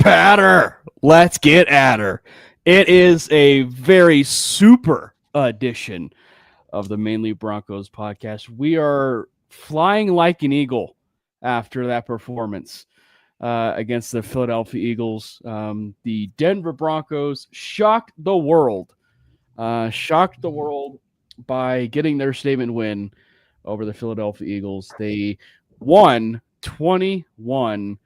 at her. Let's get at her. It is a very super edition of the Mainly Broncos podcast. We are flying like an eagle after that performance against the Philadelphia Eagles. The Denver Broncos shocked the world by getting their statement win over the Philadelphia Eagles. They won 21-17.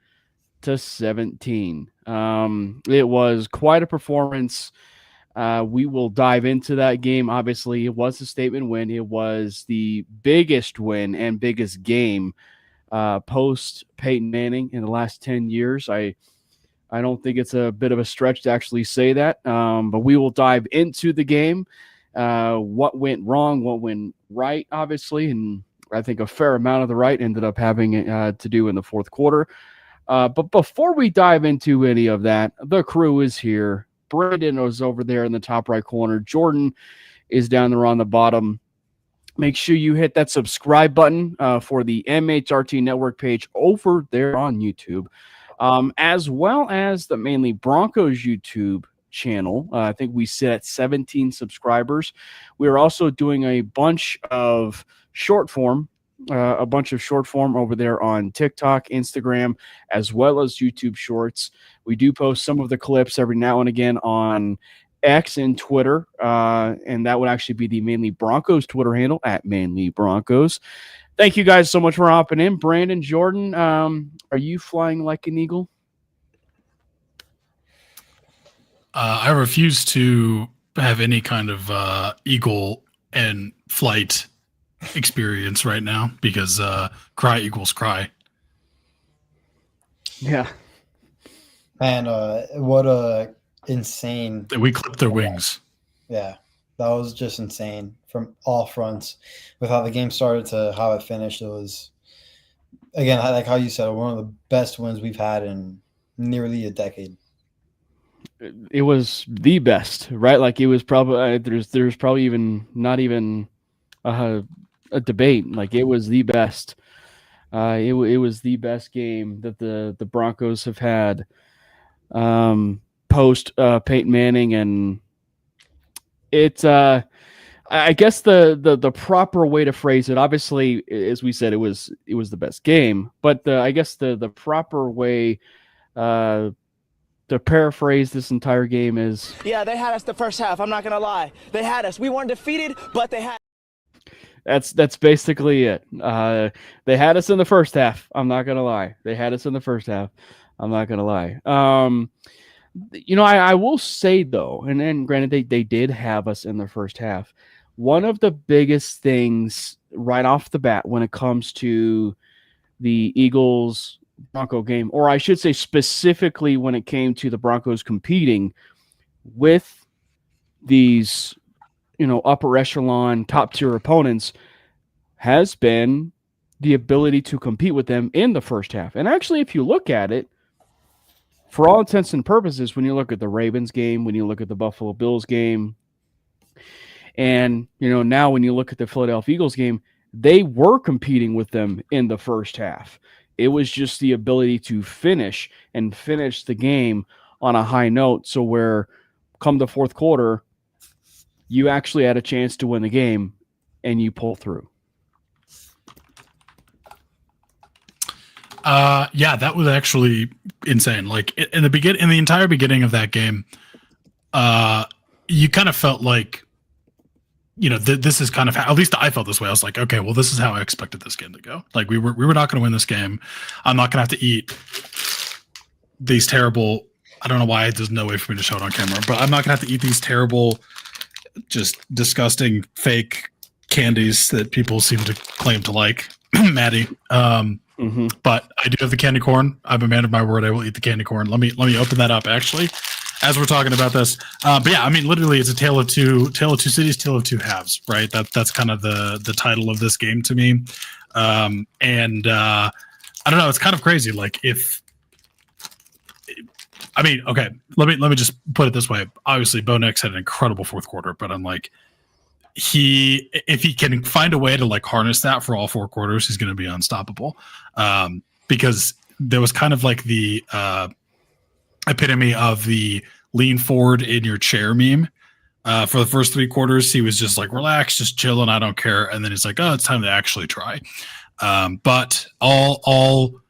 It was quite a performance. We will dive into that game. Obviously, it was a statement win. It was the biggest win and biggest game post Peyton Manning in the last 10 years. I don't think it's a bit of a stretch to actually say that, but we will dive into the game, what went wrong, what went right, obviously, and I think a fair amount of the right ended up having to do in the fourth quarter. But before we dive into any of that, the crew is here. Brandon is over there in the top right corner. Jordan is down there on the bottom. Make sure you hit that subscribe button for the MHRT Network page over there on YouTube, as well as the Mainly Broncos YouTube channel. I think we sit at 17 subscribers. We are also doing a bunch of short form over there on TikTok, Instagram, as well as YouTube Shorts. We do post some of the clips every now and again on X and Twitter, and that would actually be the Mainly Broncos Twitter handle at Mainly Broncos. Thank you guys so much for hopping in. Brandon, Jordan, are you flying like an eagle? I refuse to have any kind of eagle and flight experience right now because cry equals cry. Yeah. Man, what a insane. We clipped their wings. Yeah, that was just insane from all fronts. With how the game started to how it finished, it was, again, like how you said, one of the best wins we've had in nearly a decade. It was the best, right? Like it was probably there's probably even not even a debate. Like it was the best. It was the best game that the Broncos have had post Peyton Manning, and it's I guess the proper way to phrase it, obviously, as we said, it was the best game, but I guess the proper way to paraphrase this entire game is, yeah, they had us the first half. I'm not gonna lie, they had us. We weren't defeated, but they had. That's basically it. They had us in the first half. I'm not gonna lie. They had us in the first half. I'm not gonna lie. I will say though, and granted they did have us in the first half. One of the biggest things right off the bat when it comes to the Eagles Bronco game, or I should say specifically when it came to the Broncos competing with these, upper echelon, top tier opponents, has been the ability to compete with them in the first half. And actually, if you look at it, for all intents and purposes, when you look at the Ravens game, when you look at the Buffalo Bills game, and, now when you look at the Philadelphia Eagles game, they were competing with them in the first half. It was just the ability to finish the game on a high note. So where come the fourth quarter, you actually had a chance to win the game and you pull through. Yeah, that was actually insane. Like in the entire beginning of that game, you kind of felt like, this is kind of how, at least I felt this way. I was like, okay, well, this is how I expected this game to go. Like we were not going to win this game. I'm not going to have to eat these terrible, I don't know why there's no way for me to show it on camera, but I'm not going to have to eat these terrible, just disgusting fake candies that people seem to claim to like. Maddie. But I do have the candy corn. I'm a man of my word. I will eat the candy corn. Let me open that up actually as we're talking about this. But yeah, I mean, literally, it's a tale of two cities, tale of two halves, right? That's kind of the title of this game to me. And I don't know, it's kind of crazy. Like okay, let me just put it this way. Obviously, Bo Nix had an incredible fourth quarter, but I'm like, if he can find a way to like harness that for all four quarters, he's going to be unstoppable. Because there was kind of like the epitome of the lean forward in your chair meme. For the first 3 quarters, he was just like, relax, just chilling, I don't care. And then he's like, oh, it's time to actually try. But all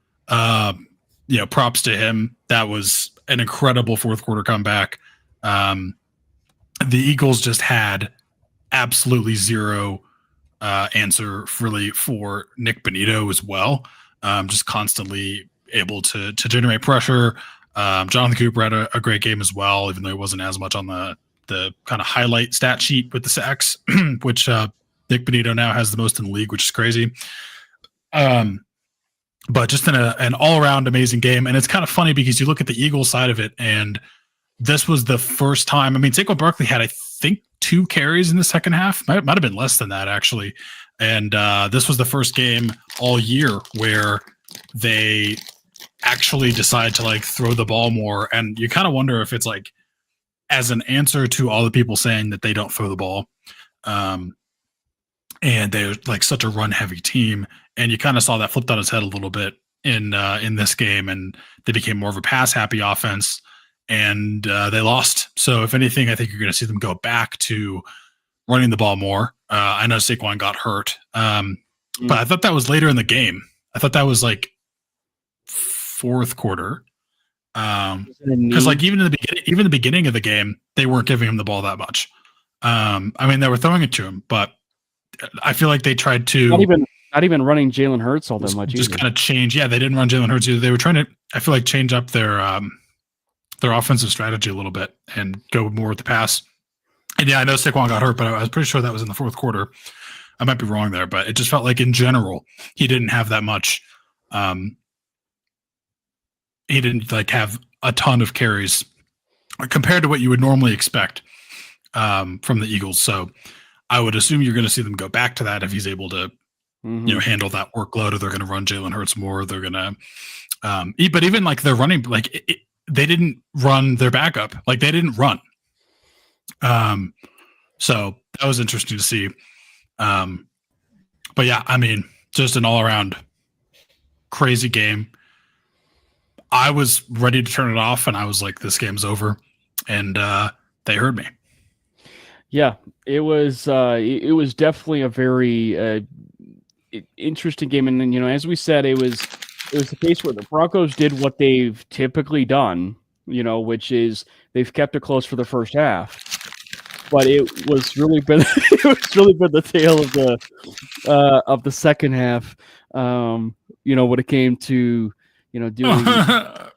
props to him. That was an incredible fourth quarter comeback. The Eagles just had absolutely zero answer really for Nick Bonito as well. Just constantly able to generate pressure. Jonathan Cooper had a great game as well, even though he wasn't as much on the kind of highlight stat sheet with the sacks, which Nick Bonito now has the most in the league, which is crazy. But just an all-around amazing game. And it's kind of funny because you look at the Eagles side of it, and this was the first time. I mean, Saquon Barkley had, I think, 2 carries in the second half. Might have been less than that, actually. And this was the first game all year where they actually decide to like throw the ball more. And you kind of wonder if it's like as an answer to all the people saying that they don't throw the ball. And they're like such a run heavy team. And you kind of saw that flipped on its head a little bit in this game, and they became more of a pass happy offense, and they lost. So if anything, I think you're going to see them go back to running the ball more. I know Saquon got hurt, but I thought that was later in the game. I thought that was like fourth quarter. Because like even the beginning of the game, they weren't giving him the ball that much. I mean, they were throwing it to him, but I feel like they tried to not even running Jalen Hurts all that much. Just kind of change. Yeah, they didn't run Jalen Hurts either. They were trying to, I feel like, change up their offensive strategy a little bit and go more with the pass. And yeah, I know Saquon got hurt, but I was pretty sure that was in the fourth quarter. I might be wrong there, but it just felt like in general he didn't have that much. He didn't like have a ton of carries compared to what you would normally expect from the Eagles. So I would assume you're going to see them go back to that if he's able to, handle that workload, or they're going to run Jalen Hurts more. They're going to, but even like they're running, like they didn't run their backup. Like they didn't run. So that was interesting to see. But yeah, I mean, just an all around crazy game. I was ready to turn it off, and I was like, this game's over. And they heard me. Yeah, it was definitely a very interesting game. And then, as we said, it was the case where the Broncos did what they've typically done, which is they've kept it close for the first half. But it was really been the tale of the second half. When it came to doing this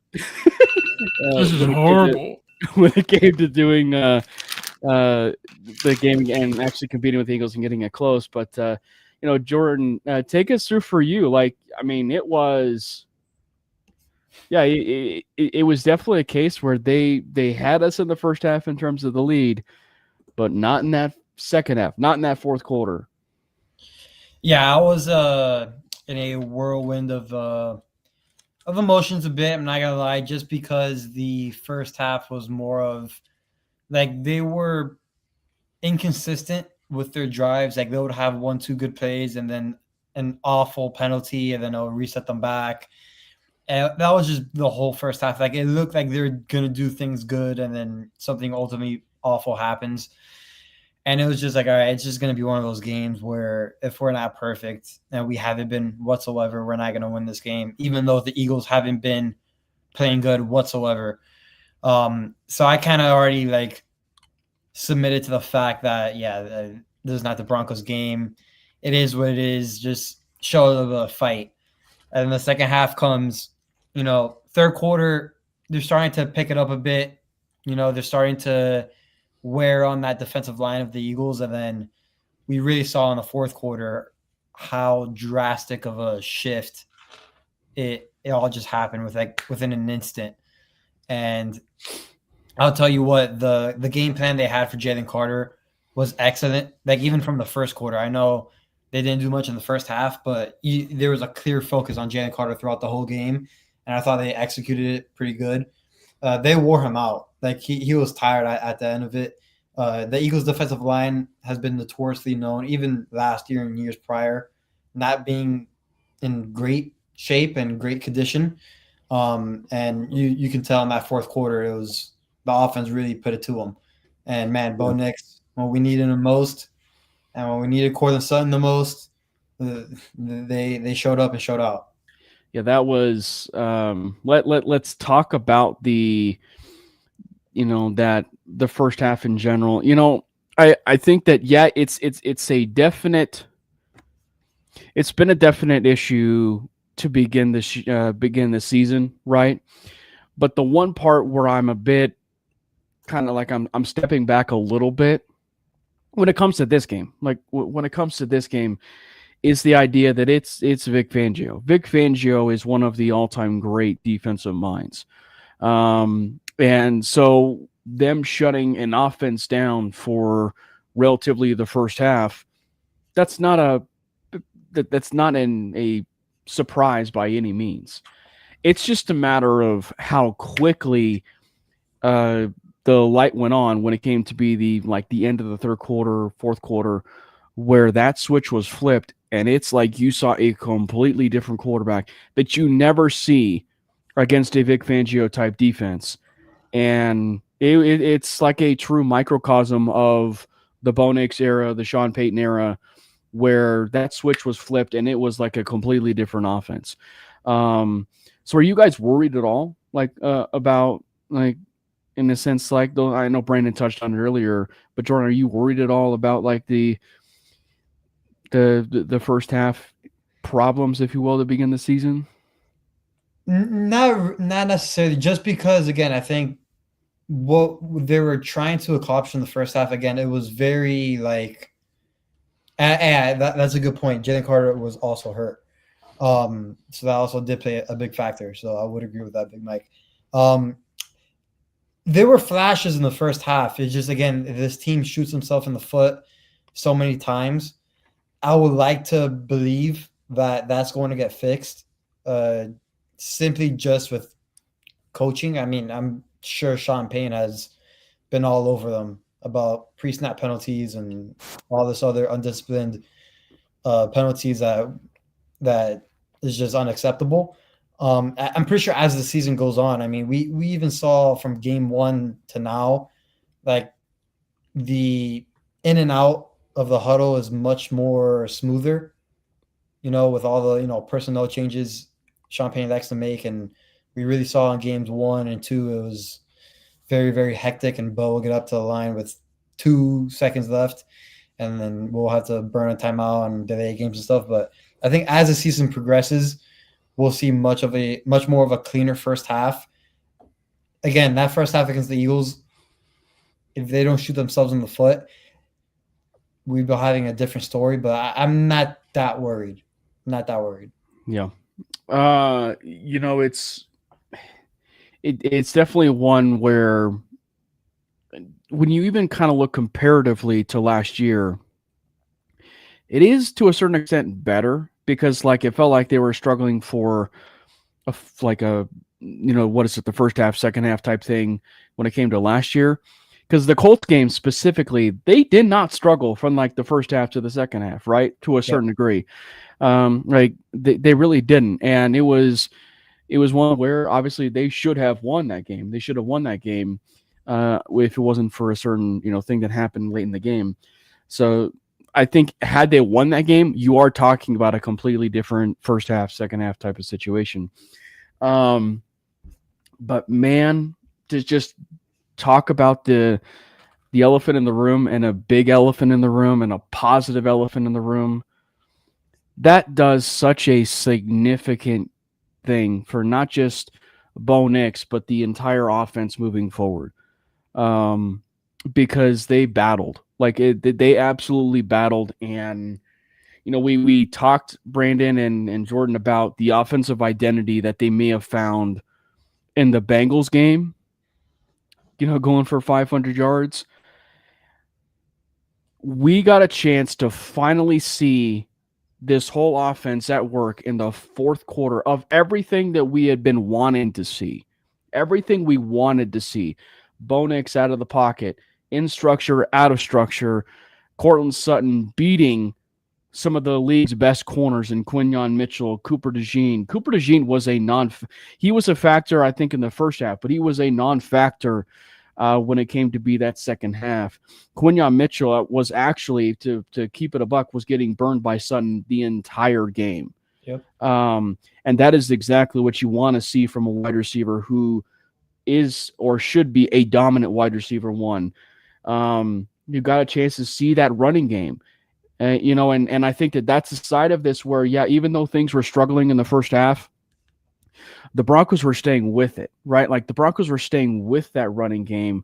is horrible. When it came to doing the game and actually competing with the Eagles and getting it close, but Jordan, take us through for you. Like, I mean, it was. Yeah, it was definitely a case where they had us in the first half in terms of the lead, but not in that second half, not in that fourth quarter. Yeah, I was in a whirlwind of emotions a bit. I'm not gonna lie, just because the first half was more of like they were inconsistent with their drives. Like they would have 1-2 good plays and then an awful penalty, and then they'll reset them back. And that was just the whole first half. Like it looked like they're gonna do things good, and then something ultimately awful happens. And it was just like, all right, it's just going to be one of those games where if we're not perfect, and we haven't been whatsoever, we're not going to win this game, even though the Eagles haven't been playing good whatsoever. So I kind of already like submitted to the fact that, this is not the Broncos game. It is what it is. Just show the fight. And the second half comes, third quarter, they're starting to pick it up a bit. They're starting to wear on that defensive line of the Eagles. And then we really saw in the fourth quarter how drastic of a shift it all just happened within an instant. And I'll tell you what, the game plan they had for Jalen Carter was excellent. Like even from the first quarter, I know they didn't do much in the first half, but there was a clear focus on Jalen Carter throughout the whole game. And I thought they executed it pretty good. They wore him out. Like he was tired at the end of it. The Eagles' defensive line has been notoriously known, even last year and years prior, not being in great shape and great condition. And you can tell in that fourth quarter, it was the offense really put it to them. And man, Bo Nix, when we needed him most, and when we needed Cortland Sutton the most, they showed up and showed out. Yeah, that was let's talk about the that the first half in general. I think that it's been a definite issue to begin the season, right? But the one part where I'm a bit kind of like I'm stepping back a little bit when it comes to this game. Like when it comes to this game is the idea that it's Vic Fangio. Vic Fangio is one of the all-time great defensive minds. And so them shutting an offense down for relatively the first half, that's not a surprise by any means. It's just a matter of how quickly the light went on when it came to be the end of the third quarter, fourth quarter, where that switch was flipped, and it's like you saw a completely different quarterback that you never see against a Vic Fangio type defense. And it's like a true microcosm of the Bo Nix era, the Sean Payton era, where that switch was flipped and it was like a completely different offense. So are you guys worried at all, about in a sense, I know Brandon touched on it earlier, but Jordan, are you worried at all about the first half problems, if you will, to begin the season? Not necessarily, just because, again, I think what they were trying to accomplish in the first half, again, it was very that's a good point. Jalen Carter was also hurt. So that also did play a big factor. So I would agree with that, Big Mike. There were flashes in the first half. It's just, again, if this team shoots himself in the foot so many times, I would like to believe that that's going to get fixed, simply just with coaching. I mean, I'm sure Sean Payne has been all over them about pre-snap penalties and all this other undisciplined penalties that is just unacceptable. I'm pretty sure as the season goes on, I mean, we even saw from game one to now, like the in and out of the huddle is much more smoother, with all the, personnel changes Sean Payne likes to make. And we really saw in games 1 and 2, it was very, very hectic, and Bo will get up to the line with 2 seconds left, and then we'll have to burn a timeout and delay games and stuff. But I think as the season progresses, we'll see much more of a cleaner first half. Again, that first half against the Eagles, if they don't shoot themselves in the foot, we'd be having a different story. But I'm not that worried. Yeah. It's definitely one where when you even kind of look comparatively to last year, it is to a certain extent better, because it felt like they were struggling for the first half, second half type thing when it came to last year. Because the Colts game specifically, they did not struggle from the first half to the second half, right? To a certain degree. They really didn't. And it was one where obviously they should have won that game. They should have won that game if it wasn't for a certain, thing that happened late in the game. So I think had they won that game, you are talking about a completely different first half, second half type of situation. But man, to just talk about the elephant in the room, and a big elephant in the room, and a positive elephant in the room, that does such a significant thing for not just Bo Nix, but the entire offense moving forward. Because they battled. They absolutely battled. And, we talked, Brandon and Jordan, about the offensive identity that they may have found in the Bengals game, going for 500 yards. We got a chance to finally see this whole offense at work in the fourth quarter of everything that we had been wanting to see. Everything we wanted to see. Bo Nix out of the pocket, in structure, out of structure, Cortland Sutton beating some of the league's best corners in Quinyon Mitchell, Cooper DeJean. Cooper DeJean was he was a factor, I think, in the first half, but he was a non-factor when it came to be that second half. Quinyon Mitchell was actually, to keep it a buck, was getting burned by Sutton the entire game. Yep. And that is exactly what you want to see from a wide receiver who is or should be a dominant wide receiver one. You got a chance to see that running game. And I think that's the side of this where, yeah, even though things were struggling in the first half, the Broncos were staying with it, right? Like the Broncos were staying with that running game,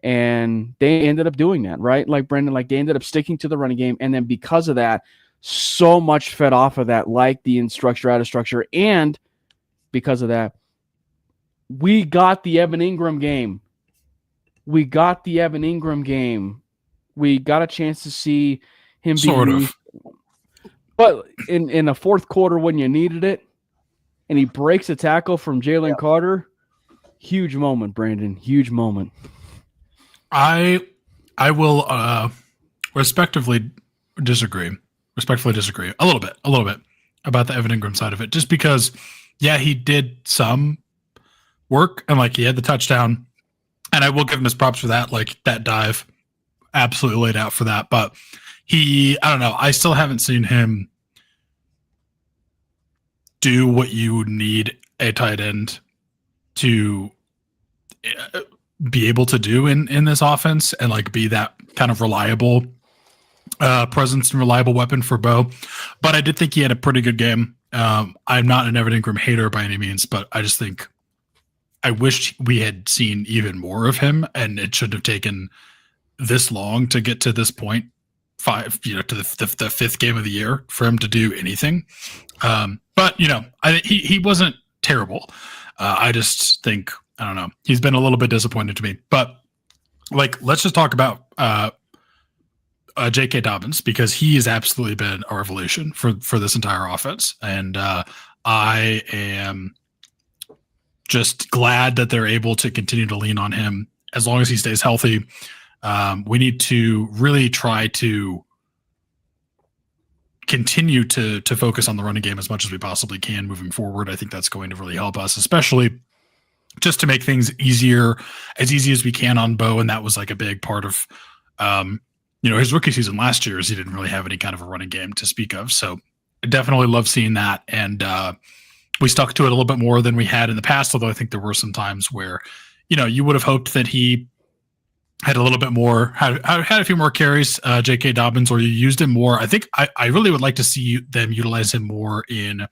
and they ended up doing that, right? Like Brendan, like they ended up sticking to the running game. And then because of that, so much fed off of that, like the in structure, out of structure. And because of that, we got the Evan Ingram game. We got a chance to see him sort of. But in the fourth quarter when you needed it, and he breaks a tackle from Jalen Carter, huge moment, Brandon. Huge moment. I will respectfully disagree a little bit about the Evan Ingram side of it, just because, yeah, he did some work and like he had the touchdown, and I will give him his props for that. Like that dive, absolutely laid out for that. But I don't know. I still haven't seen him do what you need a tight end to be able to do in this offense, and like be that kind of reliable presence and reliable weapon for Bo. But I did think he had a pretty good game. I'm not an Evan Ingram hater by any means, but I just think I wish we had seen even more of him, and it shouldn't have taken this long to get to this point, to the fifth game of the year for him to do anything. But he wasn't terrible. I just think, I don't know, he's been a little bit disappointed to me. But like, let's just talk about J.K. Dobbins, because he has absolutely been a revelation for this entire offense, and I am just glad that they're able to continue to lean on him as long as he stays healthy. We need to really try to continue to focus on the running game as much as we possibly can moving forward. I think that's going to really help us, especially just to make things as easy as we can on Bo. And that was like a big part of, his rookie season last year, is he didn't really have any kind of a running game to speak of. So I definitely love seeing that. And we stuck to it a little bit more than we had in the past, although I think there were some times where, you would have hoped that he had a little bit more, had a few more carries, J.K. Dobbins, or you used him more. I think I really would like to see them utilize him more in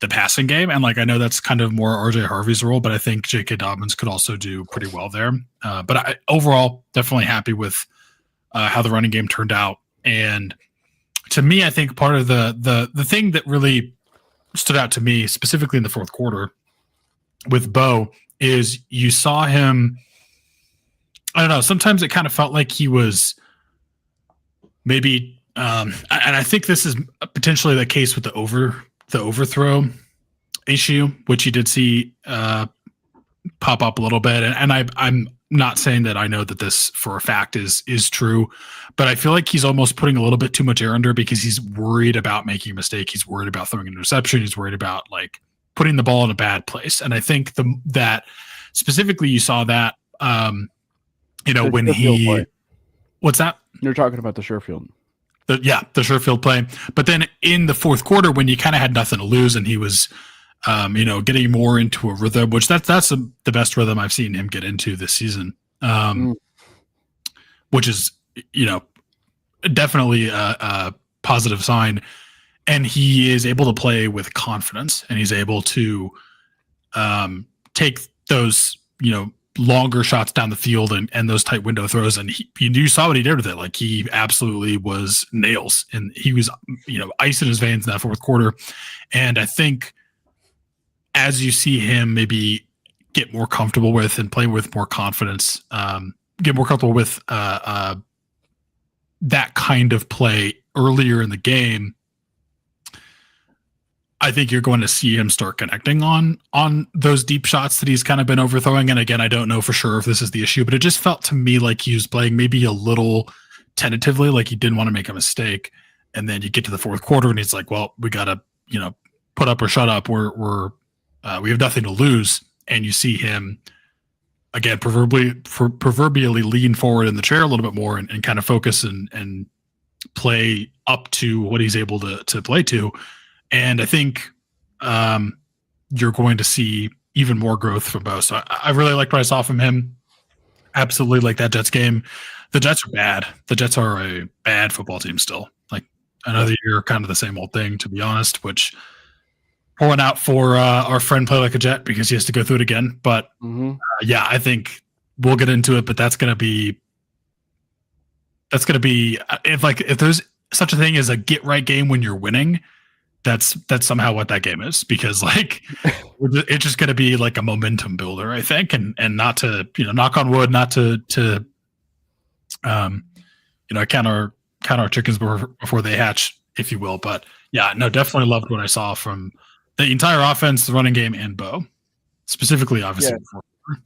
the passing game. And like, I know that's kind of more RJ Harvey's role, but I think J.K. Dobbins could also do pretty well there. But overall, definitely happy with how the running game turned out. And to me, I think part of the thing that really stood out to me, specifically in the fourth quarter with Bo, is you saw him, I don't know, sometimes it kind of felt like he was maybe, and I think this is potentially the case with the overthrow issue, which you did see pop up a little bit. And I'm not saying that I know that this for a fact is true, but I feel like he's almost putting a little bit too much air under, because he's worried about making a mistake. He's worried about throwing an interception. He's worried about like putting the ball in a bad place. And I think that specifically you saw that, when he, what's that? You're talking about the Sherfield. The Sherfield play. But then in the fourth quarter, when you kind of had nothing to lose, and he was, getting more into a rhythm, which that's the best rhythm I've seen him get into this season, which is, definitely a positive sign. And he is able to play with confidence, and he's able to take those, longer shots down the field and those tight window throws. And you saw what he did with it. Like, he absolutely was nails, and he was, ice in his veins in that fourth quarter. And I think as you see him maybe get more comfortable with and play with more confidence, get more comfortable with that kind of play earlier in the game, I think you're going to see him start connecting on those deep shots that he's kind of been overthrowing. And again, I don't know for sure if this is the issue, but it just felt to me like he was playing maybe a little tentatively, like he didn't want to make a mistake. and then you get to the fourth quarter, and he's like, "Well, we gotta, put up or shut up. We have nothing to lose." And you see him again, proverbially lean forward in the chair a little bit more and kind of focus and play up to what he's able to play to. And I think you're going to see even more growth from Bo. So I really liked what I saw from him. Absolutely like that Jets game. The Jets are bad. The Jets are a bad football team still. Like another year, kind of the same old thing, to be honest, which pulling out for our friend Play Like a Jet because he has to go through it again. But yeah, I think we'll get into it, but that's going to be if there's such a thing as a get right game when you're winning, that's somehow what that game is, because like it's just going to be like a momentum builder, I think, and not to knock on wood, not to count our chickens before they hatch, if you will. But yeah, no, definitely loved what I saw from the entire offense, the running game, and Bo specifically, obviously. Yeah.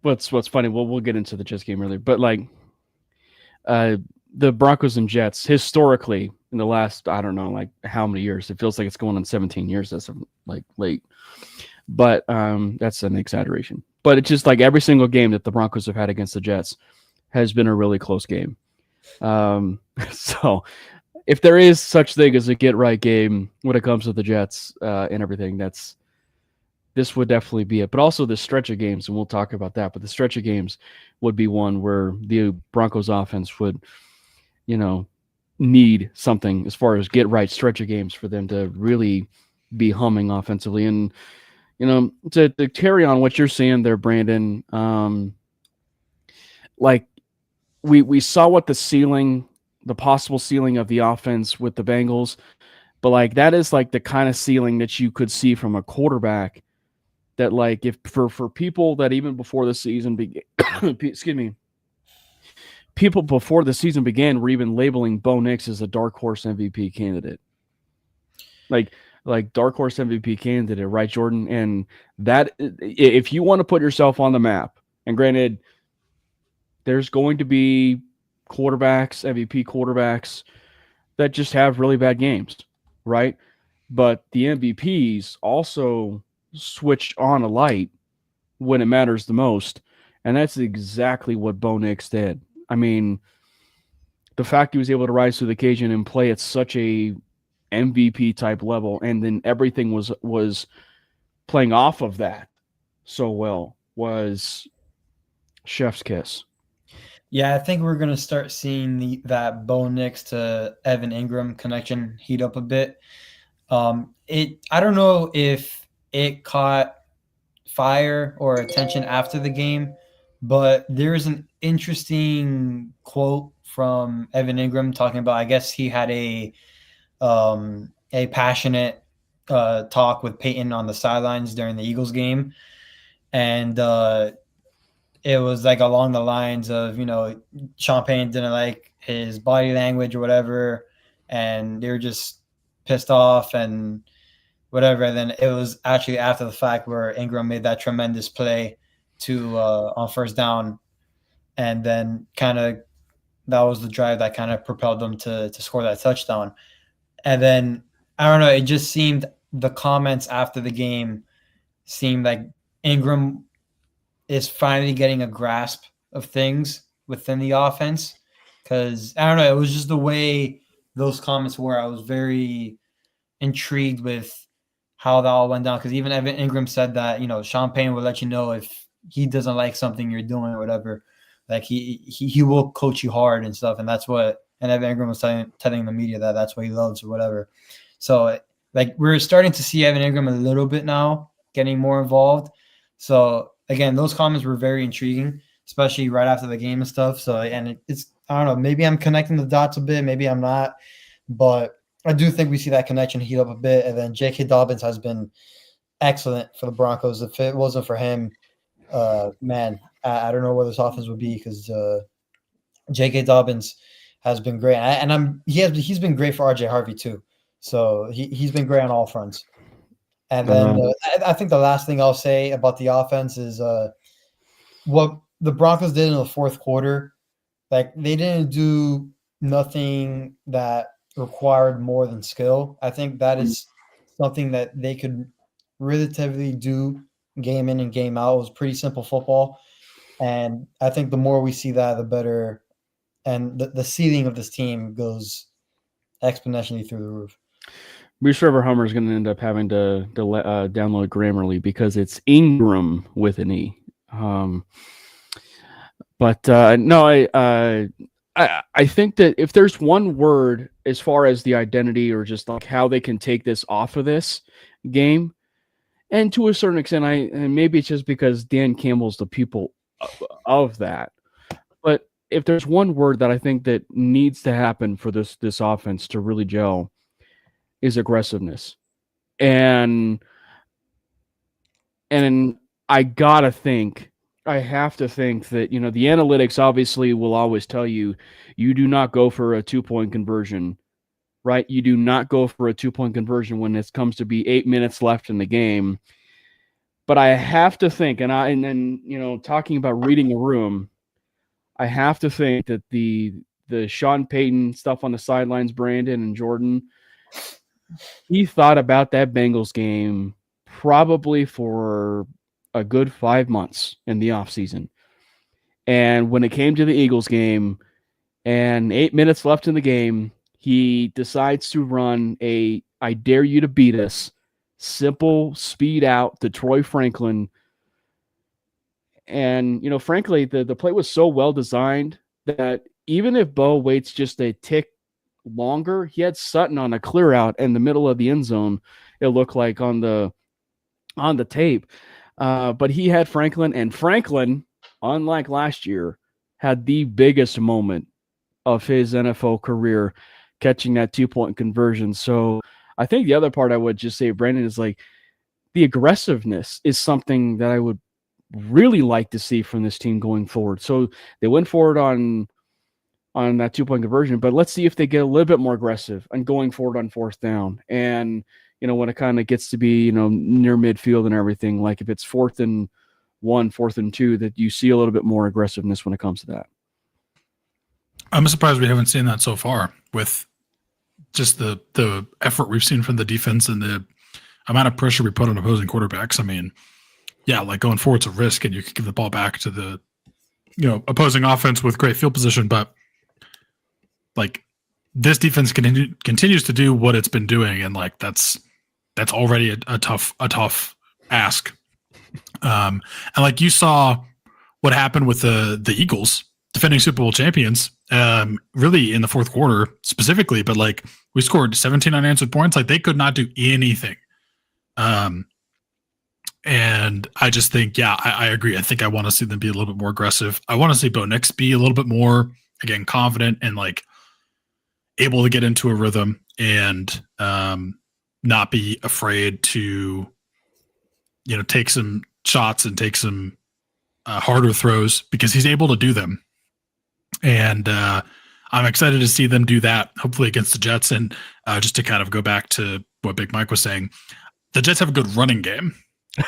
What's funny? We'll get into the Jets game earlier, but like the Broncos and Jets historically in the last, I don't know, like how many years, it feels like it's going on 17 years. That's like late, but that's an exaggeration. But it's just like every single game that the Broncos have had against the Jets has been a really close game. So if there is such thing as a get right game when it comes to the Jets and everything, this would definitely be it. But also the stretch of games, and we'll talk about that, but the stretch of games would be one where the Broncos offense would, need something as far as get right stretch of games for them to really be humming offensively. And, to carry on what you're saying there, Brandon, like we saw what the possible ceiling of the offense with the Bengals, but like that is like the kind of ceiling that you could see from a quarterback that like if for people that even before the season began, people before the season began were even labeling Bo Nix as a dark horse MVP candidate. Like dark horse MVP candidate, right, Jordan? And that if you want to put yourself on the map, and granted, there's going to be MVP quarterbacks that just have really bad games, right? But the MVPs also switch on a light when it matters the most, and that's exactly what Bo Nix did. I mean, the fact he was able to rise to the occasion and play at such a MVP type level, and then everything was playing off of that so well was chef's kiss. Yeah, I think we're going to start seeing that Bo Nix to Evan Ingram connection heat up a bit. I don't know if it caught fire or attention after the game, but there's an interesting quote from Evan Ingram talking about, I guess he had a passionate talk with Peyton on the sidelines during the Eagles game. And it was like along the lines of, Sean Payton didn't like his body language or whatever, and they were just pissed off and whatever. And then it was actually after the fact where Ingram made that tremendous play on first down, and then kind of that was the drive that kind of propelled them to score that touchdown. And then I don't know, it just seemed the comments after the game seemed like Ingram is finally getting a grasp of things within the offense, because I don't know, it was just the way those comments were. I was very intrigued with how that all went down, because even Evan Ingram said that Sean Payton will let you know if he doesn't like something you're doing or whatever. Like he will coach you hard and stuff, and that's what. And Evan Ingram was telling the media that's what he loves or whatever. So like we're starting to see Evan Ingram a little bit now getting more involved. So again, those comments were very intriguing, especially right after the game and stuff. So, and it's, I don't know, maybe I'm connecting the dots a bit, maybe I'm not, but I do think we see that connection heat up a bit. And then J.K. Dobbins has been excellent for the Broncos. If it wasn't for him, man, I don't know where this offense would be, because J.K. Dobbins has been great. And he's been great for R.J. Harvey too. So he's been great on all fronts. And then I think the last thing I'll say about the offense is what the Broncos did in the fourth quarter. Like, they didn't do nothing that required more than skill. I think that is something that they could relatively do game in and game out. It was pretty simple football. And I think the more we see that, the better. And the ceiling of this team goes exponentially through the roof. Bruce Trevor Hummer is going to end up having to download Grammarly because it's Ingram with an E. But no, I think that if there's one word as far as the identity or just like how they can take this off of this game, and to a certain extent, and maybe it's just because Dan Campbell's the pupil of that, but if there's one word that I think that needs to happen for this offense to really gel, is aggressiveness. And I have to think that, you know, the analytics obviously will always tell you do not go for a 2-point conversion, right? You do not go for a 2-point conversion when it comes to be 8 minutes left in the game. But I have to think, and then, you know, talking about reading a room, I have to think that the Sean Payton stuff on the sidelines, Brandon and Jordan, he thought about that Bengals game probably for a good 5 months in the offseason. And when it came to the Eagles game and 8 minutes left in the game, he decides to run a I dare you to beat us, simple speed out to Troy Franklin. And, you know, frankly, the play was so well designed that even if Bo waits just a tick longer, he had Sutton on a clear out in the middle of the end zone. It looked like on the tape. But he had Franklin, and Franklin, unlike last year, had the biggest moment of his NFL career catching that 2-point conversion. So I think the other part I would just say, Brandon, is like the aggressiveness is something that I would really like to see from this team going forward. So they went forward on that 2-point conversion, but let's see if they get a little bit more aggressive and going forward on 4th down. And, you know, when it kind of gets to be, you know, near midfield and everything, like if it's 4th and 1, 4th and 2, that you see a little bit more aggressiveness when it comes to that. I'm surprised we haven't seen that so far with just the effort we've seen from the defense and the amount of pressure we put on opposing quarterbacks. I mean, yeah, like going forward's a risk and you can give the ball back to the, you know, opposing offense with great field position, but like this defense continues to do what it's been doing. And like, that's already a tough ask. And like you saw what happened with the Eagles defending Super Bowl champions, really in the 4th quarter specifically, but like we scored 17 unanswered points. Like they could not do anything. And I just think, yeah, I agree. I think I want to see them be a little bit more aggressive. I want to see Bo Nix be a little bit more, again, confident and like able to get into a rhythm and not be afraid to, you know, take some shots and take some harder throws because he's able to do them. And I'm excited to see them do that, hopefully against the Jets. And just to kind of go back to what Big Mike was saying, the Jets have a good running game.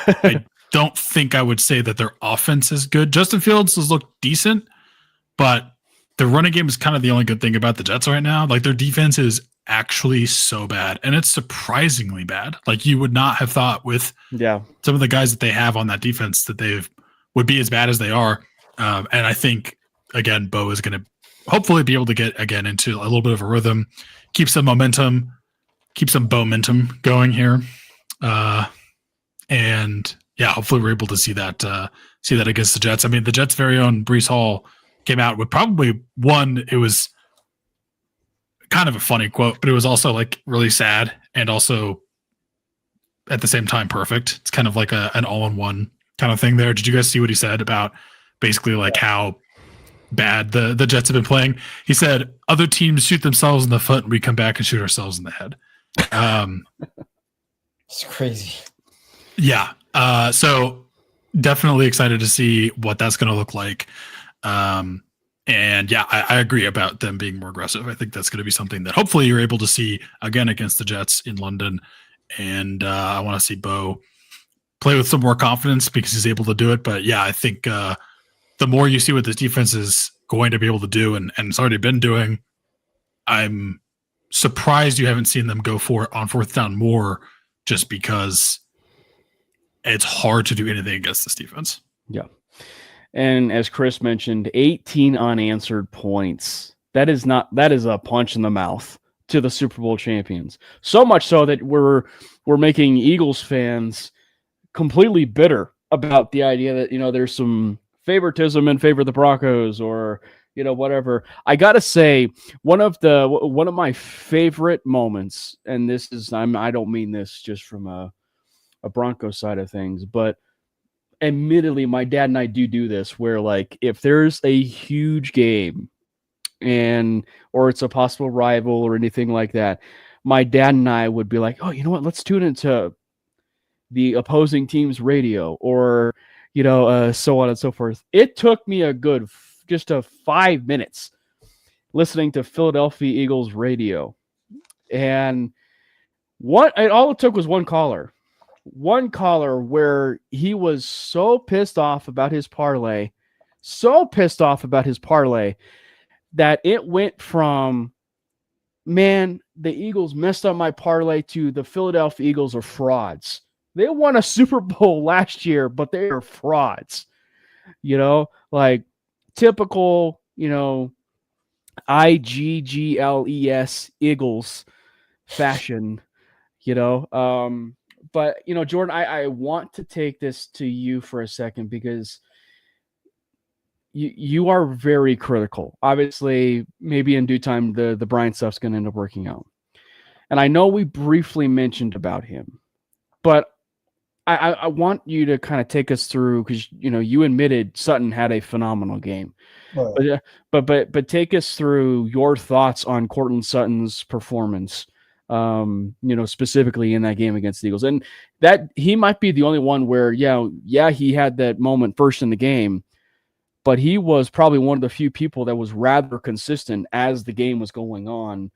I don't think I would say that their offense is good. Justin Fields has looked decent, but the running game is kind of the only good thing about the Jets right now. Like their defense is actually so bad, and it's surprisingly bad. Like you would not have thought with some of the guys that they have on that defense that they would be as bad as they are. And I think, again, Bo is going to hopefully be able to get, again, into a little bit of a rhythm, keep some momentum going here. And yeah, hopefully we're able to see that against the Jets. I mean, the Jets' very own Breece Hall came out with probably one. It was kind of a funny quote, but it was also like really sad and also at the same time perfect. It's kind of like an all-in-one kind of thing there. Did you guys see what he said about basically like how bad the Jets have been playing? He said, other teams shoot themselves in the foot and we come back and shoot ourselves in the head. It's crazy. Yeah. So definitely excited to see what that's going to look like. And yeah, I agree about them being more aggressive. I think that's going to be something that hopefully you're able to see again against the Jets in London. And I want to see Bo play with some more confidence because he's able to do it. But yeah, I think the more you see what this defense is going to be able to do and it's already been doing, I'm surprised you haven't seen them go for it on fourth down more, just because it's hard to do anything against this defense. Yeah. And as Chris mentioned, 18 unanswered points. That is a punch in the mouth to the Super Bowl champions. So much so that we're making Eagles fans completely bitter about the idea that, there's some favoritism in favor of the Broncos or, whatever. I got to say, one of my favorite moments, and this is, I don't mean this just from a Broncos side of things, but admittedly, my dad and I do this where, like, if there's a huge game or it's a possible rival or anything like that, my dad and I would be like, oh, you know what? Let's tune into the opposing team's radio or, so on and so forth. It took me just 5 minutes listening to Philadelphia Eagles radio. And all it took was one caller where he was so pissed off about his parlay that it went from, man, the Eagles messed up my parlay to the Philadelphia Eagles are frauds. They won a Super Bowl last year, but they are frauds. Like typical, IGGLES Eagles fashion, But, Jordan, I want to take this to you for a second because you are very critical. Obviously, maybe in due time, the Bryant stuff's going to end up working out. And I know we briefly mentioned about him, but I want you to kind of take us through because, you admitted Sutton had a phenomenal game. Right. But take us through your thoughts on Courtland Sutton's performance. Specifically in that game against the Eagles. And that he might be the only one where, he had that moment first in the game, but he was probably one of the few people that was rather consistent as the game was going on.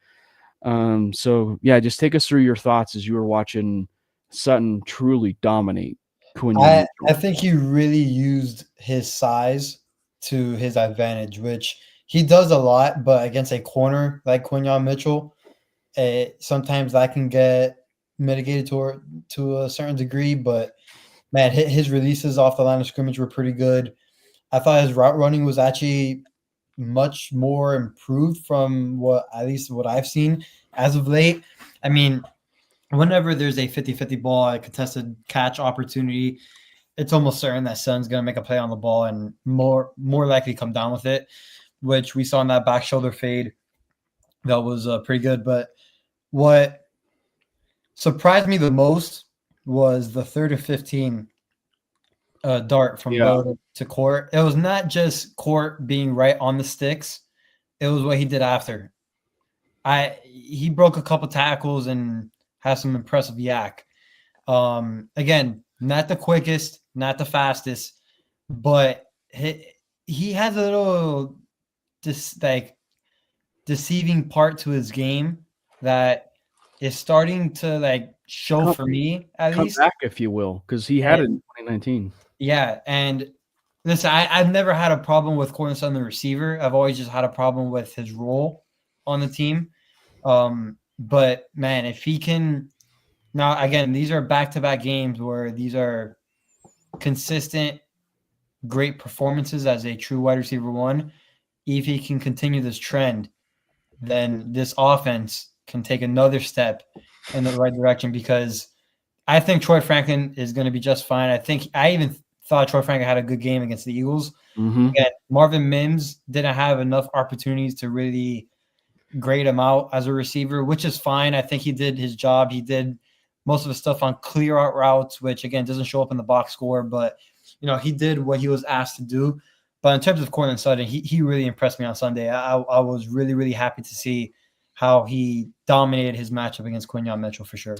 Just take us through your thoughts as you were watching Sutton truly dominate. I think he really used his size to his advantage, which he does a lot, but against a corner like Quinyon Mitchell, sometimes that can get mitigated to a certain degree, but man, his releases off the line of scrimmage were pretty good. I thought his route running was actually much more improved from what I've seen as of late. I mean, whenever there's a 50-50 ball, a contested catch opportunity, it's almost certain that Sutton's going to make a play on the ball and more likely come down with it, which we saw in that back shoulder fade. That was pretty good. But what surprised me the most was the 3rd and 15 dart from Bo to Court. It was not just Court being right on the sticks. It was what he did after. He broke a couple tackles and has some impressive yak. Again, not the quickest, not the fastest, but he has a little deceiving part to his game that is starting to show for me at least. Come back, if you will, because he had it in 2019. Yeah, and listen, I've never had a problem with Courtland Sutton, the receiver. I've always just had a problem with his role on the team. But man, if he can now, again, these are back-to-back games where these are consistent, great performances as a true wide receiver one. If he can continue this trend, then this offense can take another step in the right direction because I think Troy Franklin is going to be just fine. I even thought Troy Franklin had a good game against the Eagles. Mm-hmm. Again, Marvin Mims didn't have enough opportunities to really grade him out as a receiver, which is fine. I think he did his job. He did most of the stuff on clear out routes, which again doesn't show up in the box score, but he did what he was asked to do. But in terms of Courtland Sutton, he really impressed me on Sunday. I was really, really happy to see how he dominated his matchup against Quinyon Mitchell for sure.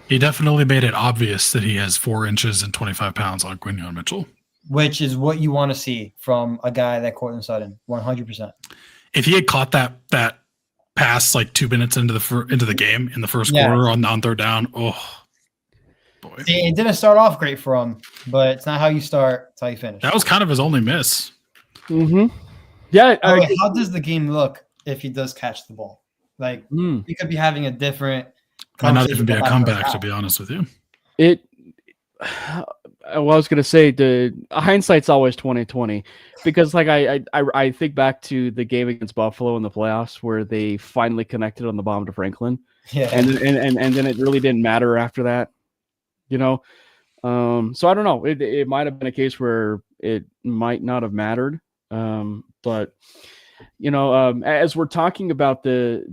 He definitely made it obvious that he has 4 inches and 25 pounds on Quinyon Mitchell, which is what you want to see from a guy like Courtland Sutton, 100%. If he had caught that pass 2 minutes into the game in the first quarter on 3rd down, oh boy, it didn't start off great for him, but it's not how you start; it's how you finish. That was kind of his only miss. Mm-hmm. Yeah. How does the game look if he does catch the ball? Like he could be having a different. Might not even be a comeback, half. to be honest with you. It. Well, I was gonna say the hindsight's always 2020 because like I think back to the game against Buffalo in the playoffs where they finally connected on the bomb to Franklin, and then it really didn't matter after that, you know. So I don't know. It might have been a case where it might not have mattered, but you know, as we're talking about the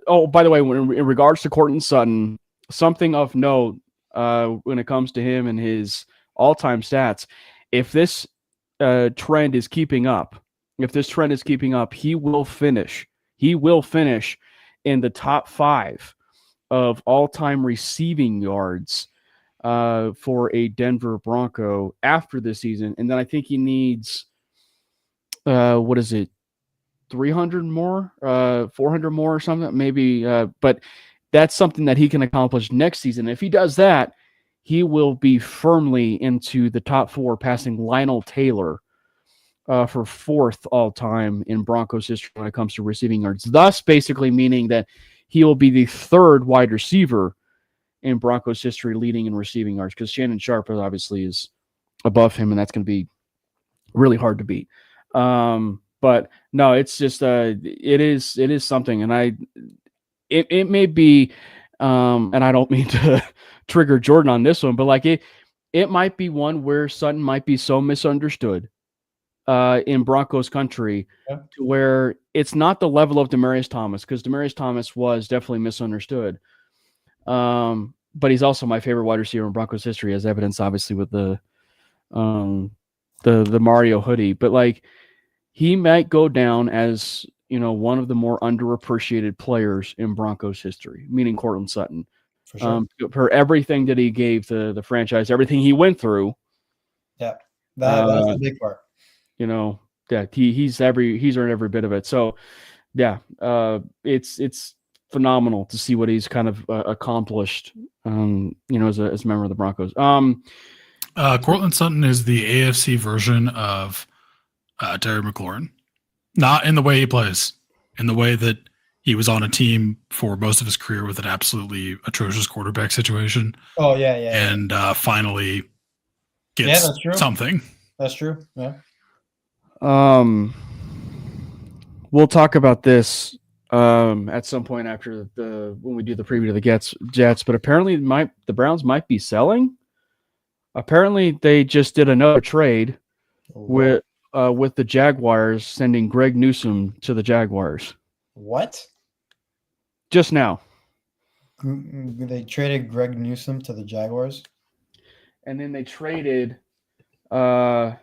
oh, by the way, in regards to Courtland Sutton, something of note when it comes to him and his all-time stats, if this trend is keeping up, he will finish in the top 5 of all-time receiving yards for a Denver Bronco after this season. And then I think he needs 300 more, 400 more or something, maybe. But that's something that he can accomplish next season. If he does that, he will be firmly into the top 4, passing Lionel Taylor for 4th all-time in Broncos history when it comes to receiving yards. Thus, basically meaning that he will be the 3rd wide receiver in Broncos history leading in receiving yards, because Shannon Sharp obviously is above him, and that's going to be really hard to beat. But no, it's just it is something, and it may be, and I don't mean to trigger Jordan on this one, but like it might be one where Sutton might be so misunderstood in Broncos country to where it's not the level of Demaryius Thomas, because Demaryius Thomas was definitely misunderstood. But he's also my favorite wide receiver in Broncos history, as evidenced obviously with the Mario hoodie. But like, he might go down as, you know, one of the more underappreciated players in Broncos history, meaning Courtland Sutton. For sure. For everything that he gave the franchise, everything he went through. Yeah, that's the big part. You know, yeah, he's earned every bit of it. So, yeah, it's phenomenal to see what he's kind of accomplished. You know, as a member of the Broncos. Courtland Sutton is the AFC version of Terry McLaurin, not in the way he plays, in the way that he was on a team for most of his career with an absolutely atrocious quarterback situation. Oh yeah. And finally gets that's true. something. That's true. Yeah. We'll talk about this at some point after when we do the preview of the Jets. But apparently, the Browns might be selling. Apparently, they just did another trade with the Jaguars, sending Greg Newsome to the Jaguars. What? Just now. They traded Greg Newsome to the Jaguars? And then they traded Tyson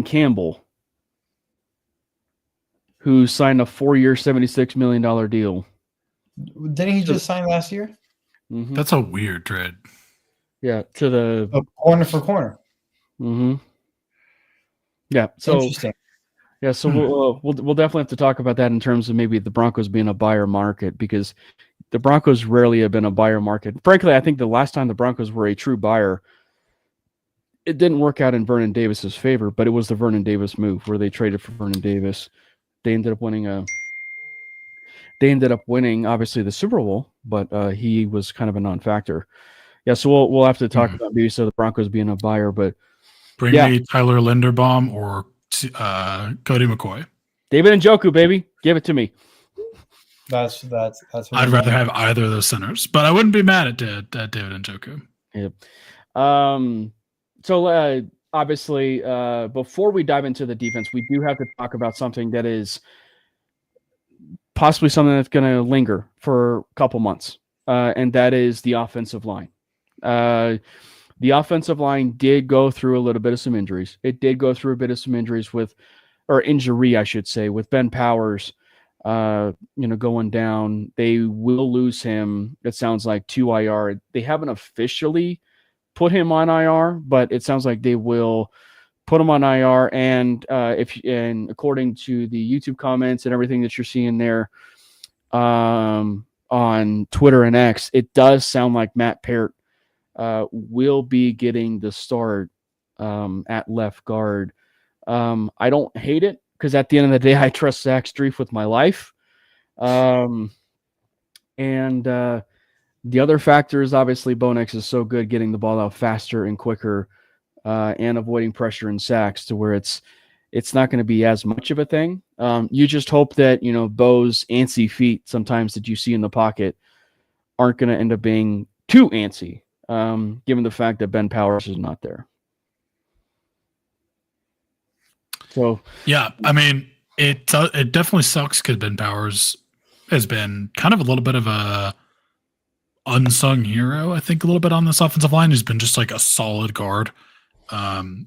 Campbell, who signed a 4-year, $76 million deal. Didn't he just sign last year? Mm-hmm. That's a weird trade. Yeah, to the corner for corner. Mm-hmm. Yeah. So interesting. Yeah, so we'll definitely have to talk about that in terms of maybe the Broncos being a buyer market, because the Broncos rarely have been a buyer market. Frankly, I think the last time the Broncos were a true buyer, it didn't work out in Vernon Davis's favor, but it was the Vernon Davis move where they traded for Vernon Davis. They ended up winning obviously the Super Bowl, but he was kind of a non-factor. Yeah, so we'll have to talk about maybe the Broncos being a buyer, but bring me Tyler Linderbaum or Cody McCoy. David Njoku, baby, give it to me. That's. I'd rather have either of those centers, but I wouldn't be mad at David Njoku. Yep. So obviously, before we dive into the defense, we do have to talk about something that is possibly something that's going to linger for a couple months, and that is the offensive line. The offensive line did go through a little bit of some injuries. It did go through a bit of some injuries injury, I should say, with Ben Powers, going down. They will lose him. It sounds like to IR. They haven't officially put him on IR, but it sounds like they will put him on IR. And according to the YouTube comments and everything that you're seeing there, on Twitter and X, it does sound like Matt Peart will be getting the start at left guard. I don't hate it. because at the end of the day, I trust Zach Strief with my life. And the other factor is obviously Bonex is so good getting the ball out faster and quicker and avoiding pressure and sacks to where it's not going to be as much of a thing. You just hope that, Bo's antsy feet sometimes that you see in the pocket aren't going to end up being too antsy, given the fact that Ben Powers is not there. So yeah, I mean, it definitely sucks because Ben Powers has been kind of a little bit of a unsung hero, I think, a little bit on this offensive line. He's been just like a solid guard. And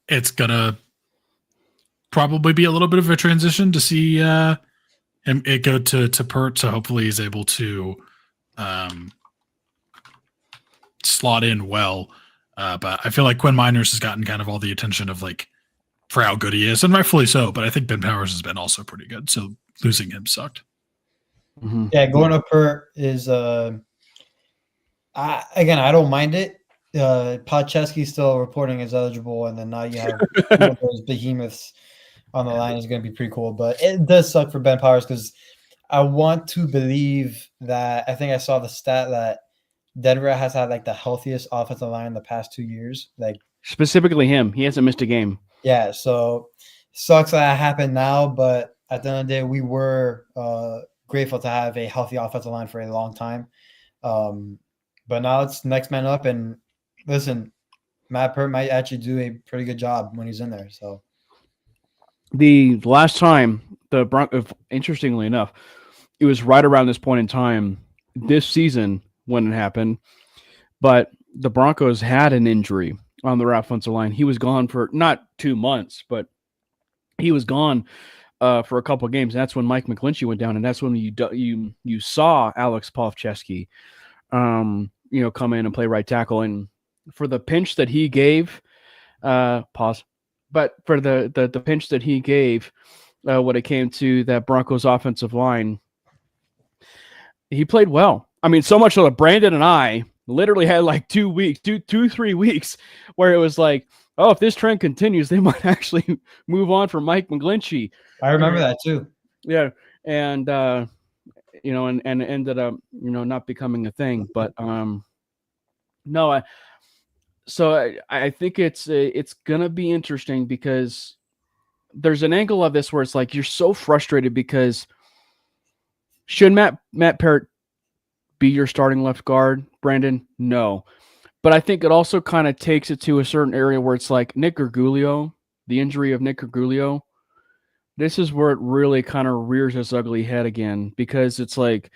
it's gonna probably be a little bit of a transition to see him it go to Pert. So hopefully he's able to slot in well. But I feel like Quinn Miners has gotten kind of all the attention of like for how good he is, and rightfully so. But I think Ben Powers has been also pretty good. So losing him sucked. mm-hmm. Yeah, going up Pert is I don't mind it. Podcheski's still reporting as eligible, and then now you have one of those behemoths on the line is going to be pretty cool. But it does suck for Ben Powers because I want to believe that I think I saw the stat that Denver has had like the healthiest offensive line in the past 2 years. Like specifically him, he hasn't missed a game. Yeah, so sucks that happened now, but at the end of the day, we were grateful to have a healthy offensive line for a long time. But now it's next man up, and listen, Matt Pert might actually do a pretty good job when he's in there. So the last time the Broncos, interestingly enough, it was right around this point in time this season when it happened, but the Broncos had an injury on their offensive line. He was gone for not 2 months, but he was gone for a couple of games. That's when Mike McGlinchey went down, and that's when you saw Alex Pavlovchevsky, come in and play right tackle. And for the pinch that he gave, pause. But for the pinch that he gave, when it came to that Broncos offensive line, he played well. I mean, so much so that Brandon and I literally had like 2 weeks, 3 weeks, where it was like, oh, if this trend continues, they might actually move on from Mike McGlinchey. I remember that too. Yeah, and and ended up not becoming a thing. But no, I think it's gonna be interesting because there's an angle of this where it's like you're so frustrated because should Matt Parrott be your starting left guard, Brandon? No. But I think it also kind of takes it to a certain area where it's like Nick Gergulio, the injury of Nick Gergulio. This is where it really kind of rears its ugly head again, because it's like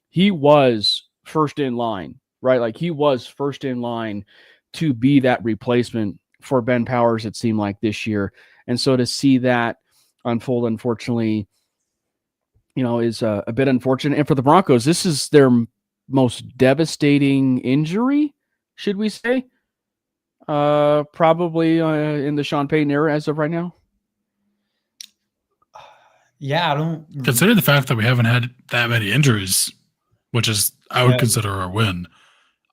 he was first in line, right? Like he was first in line to be that replacement for Ben Powers, it seemed like this year. And so to see that unfold, unfortunately, is a bit unfortunate. And for the Broncos, this is their most devastating injury, should we say? Probably in the Sean Payton era as of right now. Yeah, I don't considering the fact that we haven't had that many injuries, which is I would consider a win.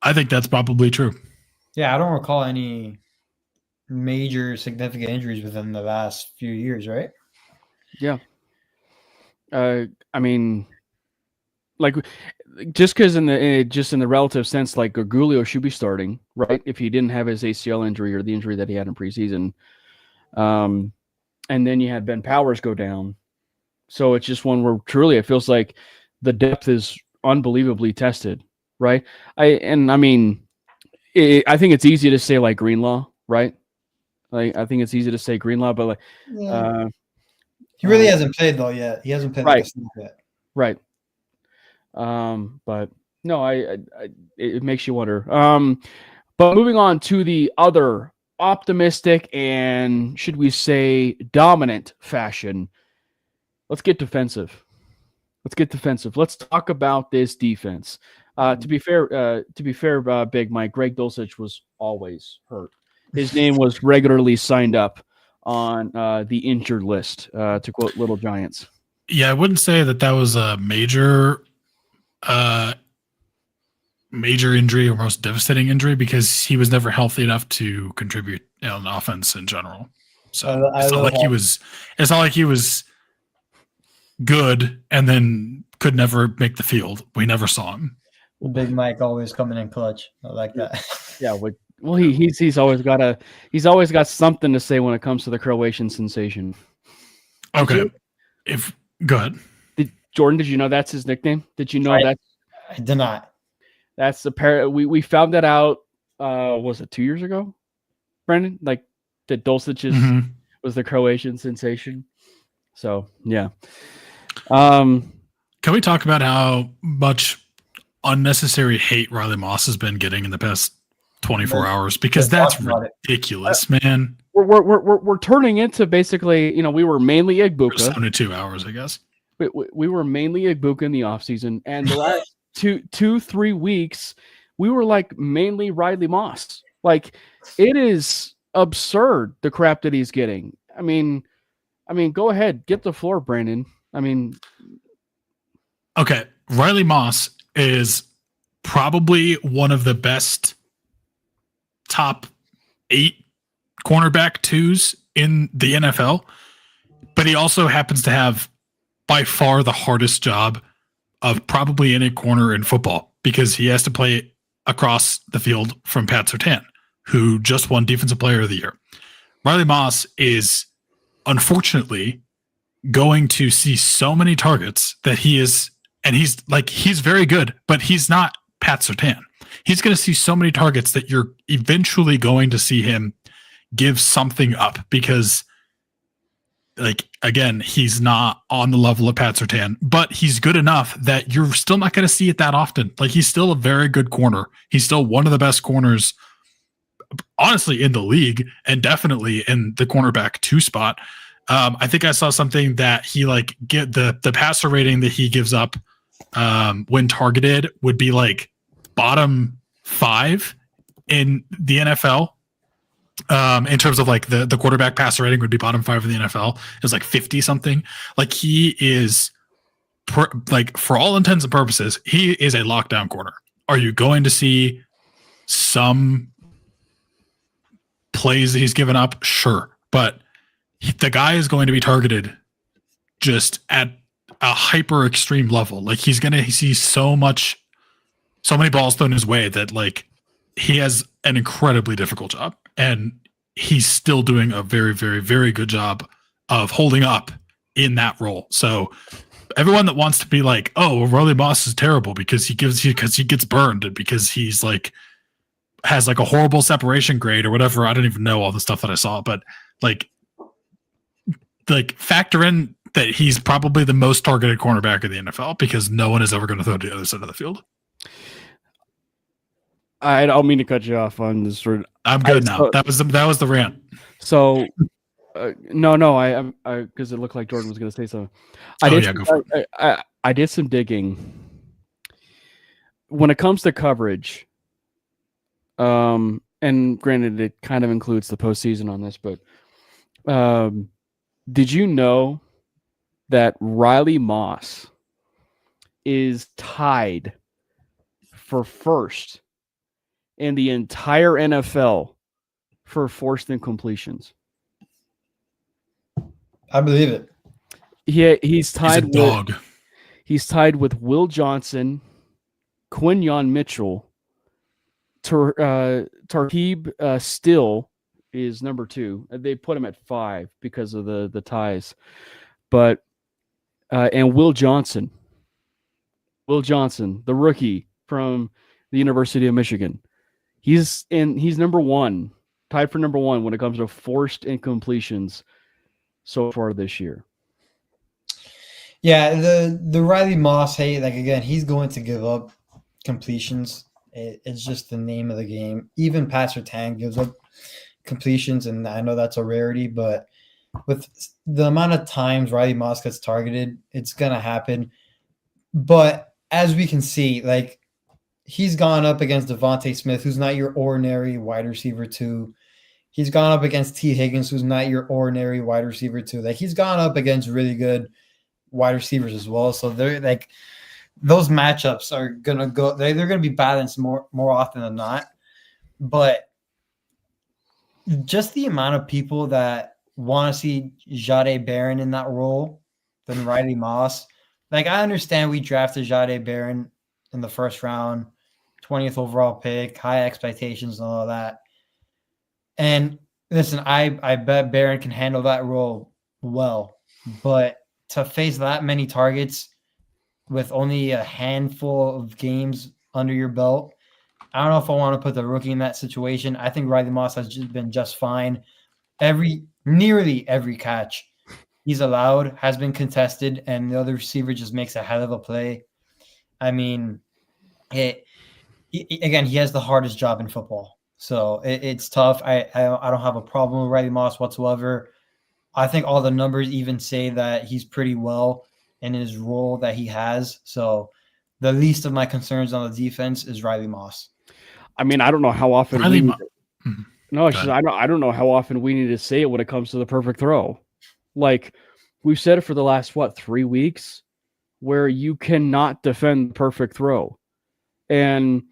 I think that's probably true. Yeah, I don't recall any major significant injuries within the last few years, right? Yeah. I mean, like, just because in the relative sense, like Gergulio should be starting, right? If he didn't have his ACL injury or the injury that he had in preseason, and then you had Ben Powers go down, so it's just one where truly it feels like the depth is unbelievably tested, right? I think it's easy to say like Greenlaw, right? Like I think it's easy to say Greenlaw, but like, he really hasn't played though yet. He hasn't played like a snap yet. Right. But no, it makes you wonder. But moving on to the other optimistic and should we say dominant fashion, let's get defensive. Let's talk about this defense. To be fair, Big Mike, Greg Dulcich was always hurt. His name was regularly signed up on the injured list, to quote Little Giants. Yeah, I wouldn't say that was a major injury or most devastating injury because he was never healthy enough to contribute on offense in general. So it's not like he was. It's not like he was good and then could never make the field. We never saw him. Big Mike always coming in clutch. I like that. Yeah, well, he's always got something to say when it comes to the Croatian sensation. Okay, go ahead. Jordan, did you know that's his nickname? Did you know that? I did not. That's we found that out. Was it 2 years ago, Brandon? Like that Dulcich was the Croatian sensation. So yeah. Can we talk about how much unnecessary hate Riley Moss has been getting in the past 24 hours? Because that's ridiculous, man. We're turning into basically, we were mainly Igbuka. 72 hours, I guess. We were mainly Igbuka in the offseason, and the last 2-3 weeks, we were like mainly Riley Moss. Like, it is absurd the crap that he's getting. I mean, go ahead, get the floor, Brandon. Okay, Riley Moss is probably one of the best top 8 cornerback 2s in the NFL, but he also happens to have by far the hardest job of probably any corner in football, because he has to play across the field from Pat Surtain, who just won Defensive Player of the Year. Riley Moss is unfortunately going to see so many targets that he's very good, but he's not Pat Surtain. He's going to see so many targets that you're eventually going to see him give something up, because again, he's not on the level of Pat Surtain, but he's good enough that you're still not going to see it that often. Like, he's still a very good corner. He's still one of the best corners, honestly, in the league, and definitely in the cornerback 2 spot. I think I saw something that he get the passer rating that he gives up when targeted would be like bottom 5 in the NFL. In terms of the quarterback passer rating would be bottom 5 in the NFL. It's like 50 something. Like, he is for all intents and purposes, he is a lockdown corner. Are you going to see some plays that he's given up? Sure. But the guy is going to be targeted just at a hyper extreme level. Like, he's going to see so many balls thrown his way that he has an incredibly difficult job, and he's still doing a very, very, very good job of holding up in that role. So everyone that wants to be like, oh, Riley Moss is terrible because he gets burned and because he's has a horrible separation grade or whatever. I don't even know all the stuff that I saw, but factor in that he's probably the most targeted cornerback in the NFL, because no one is ever going to throw to the other side of the field. I don't mean to cut you off on this. I'm good now. That was the rant. So, no, I because it looked like Jordan was going to say something. I did some digging. When it comes to coverage, and granted, it kind of includes the postseason on this, but did you know that Riley Moss is tied for first in the entire NFL for forced incompletions? I believe it. He's tied he's tied with Will Johnson, Quinyon Mitchell, Tarheeb Still is number 2. They put him at 5 because of the ties. But and Will Johnson, the rookie from the University of Michigan. He's number 1, tied for number 1 when it comes to forced incompletions so far this year. Yeah, the Riley Moss hate, again, he's going to give up completions. It's just the name of the game. Even Pat Surtain gives up completions, and I know that's a rarity, but with the amount of times Riley Moss gets targeted, it's going to happen. But as we can see, he's gone up against Devontae Smith, who's not your ordinary wide receiver 2. He's gone up against T. Higgins, who's not your ordinary wide receiver 2. He's gone up against really good wide receivers as well. So they're those matchups are gonna go. They're gonna be balanced more often than not. But just the amount of people that want to see Jade Barron in that role than Riley Moss. Like, I understand we drafted Jade Barron in the first round, 20th overall pick, high expectations and all that. And listen, I bet Barron can handle that role well, but to face that many targets with only a handful of games under your belt, I don't know if I want to put the rookie in that situation. I think Riley Moss has been just fine. Nearly every catch he's allowed has been contested, and the other receiver just makes a hell of a play. I mean, again, he has the hardest job in football, so it's tough. I don't have a problem with Riley Moss whatsoever. I think all the numbers even say that he's pretty well in his role that he has. So the least of my concerns on the defense is Riley Moss. I mean, I don't know how often Riley No, it's just, I don't know how often we need to say it when it comes to the perfect throw. Like, we've said it for the last 3 weeks, where you cannot defend the perfect throw. And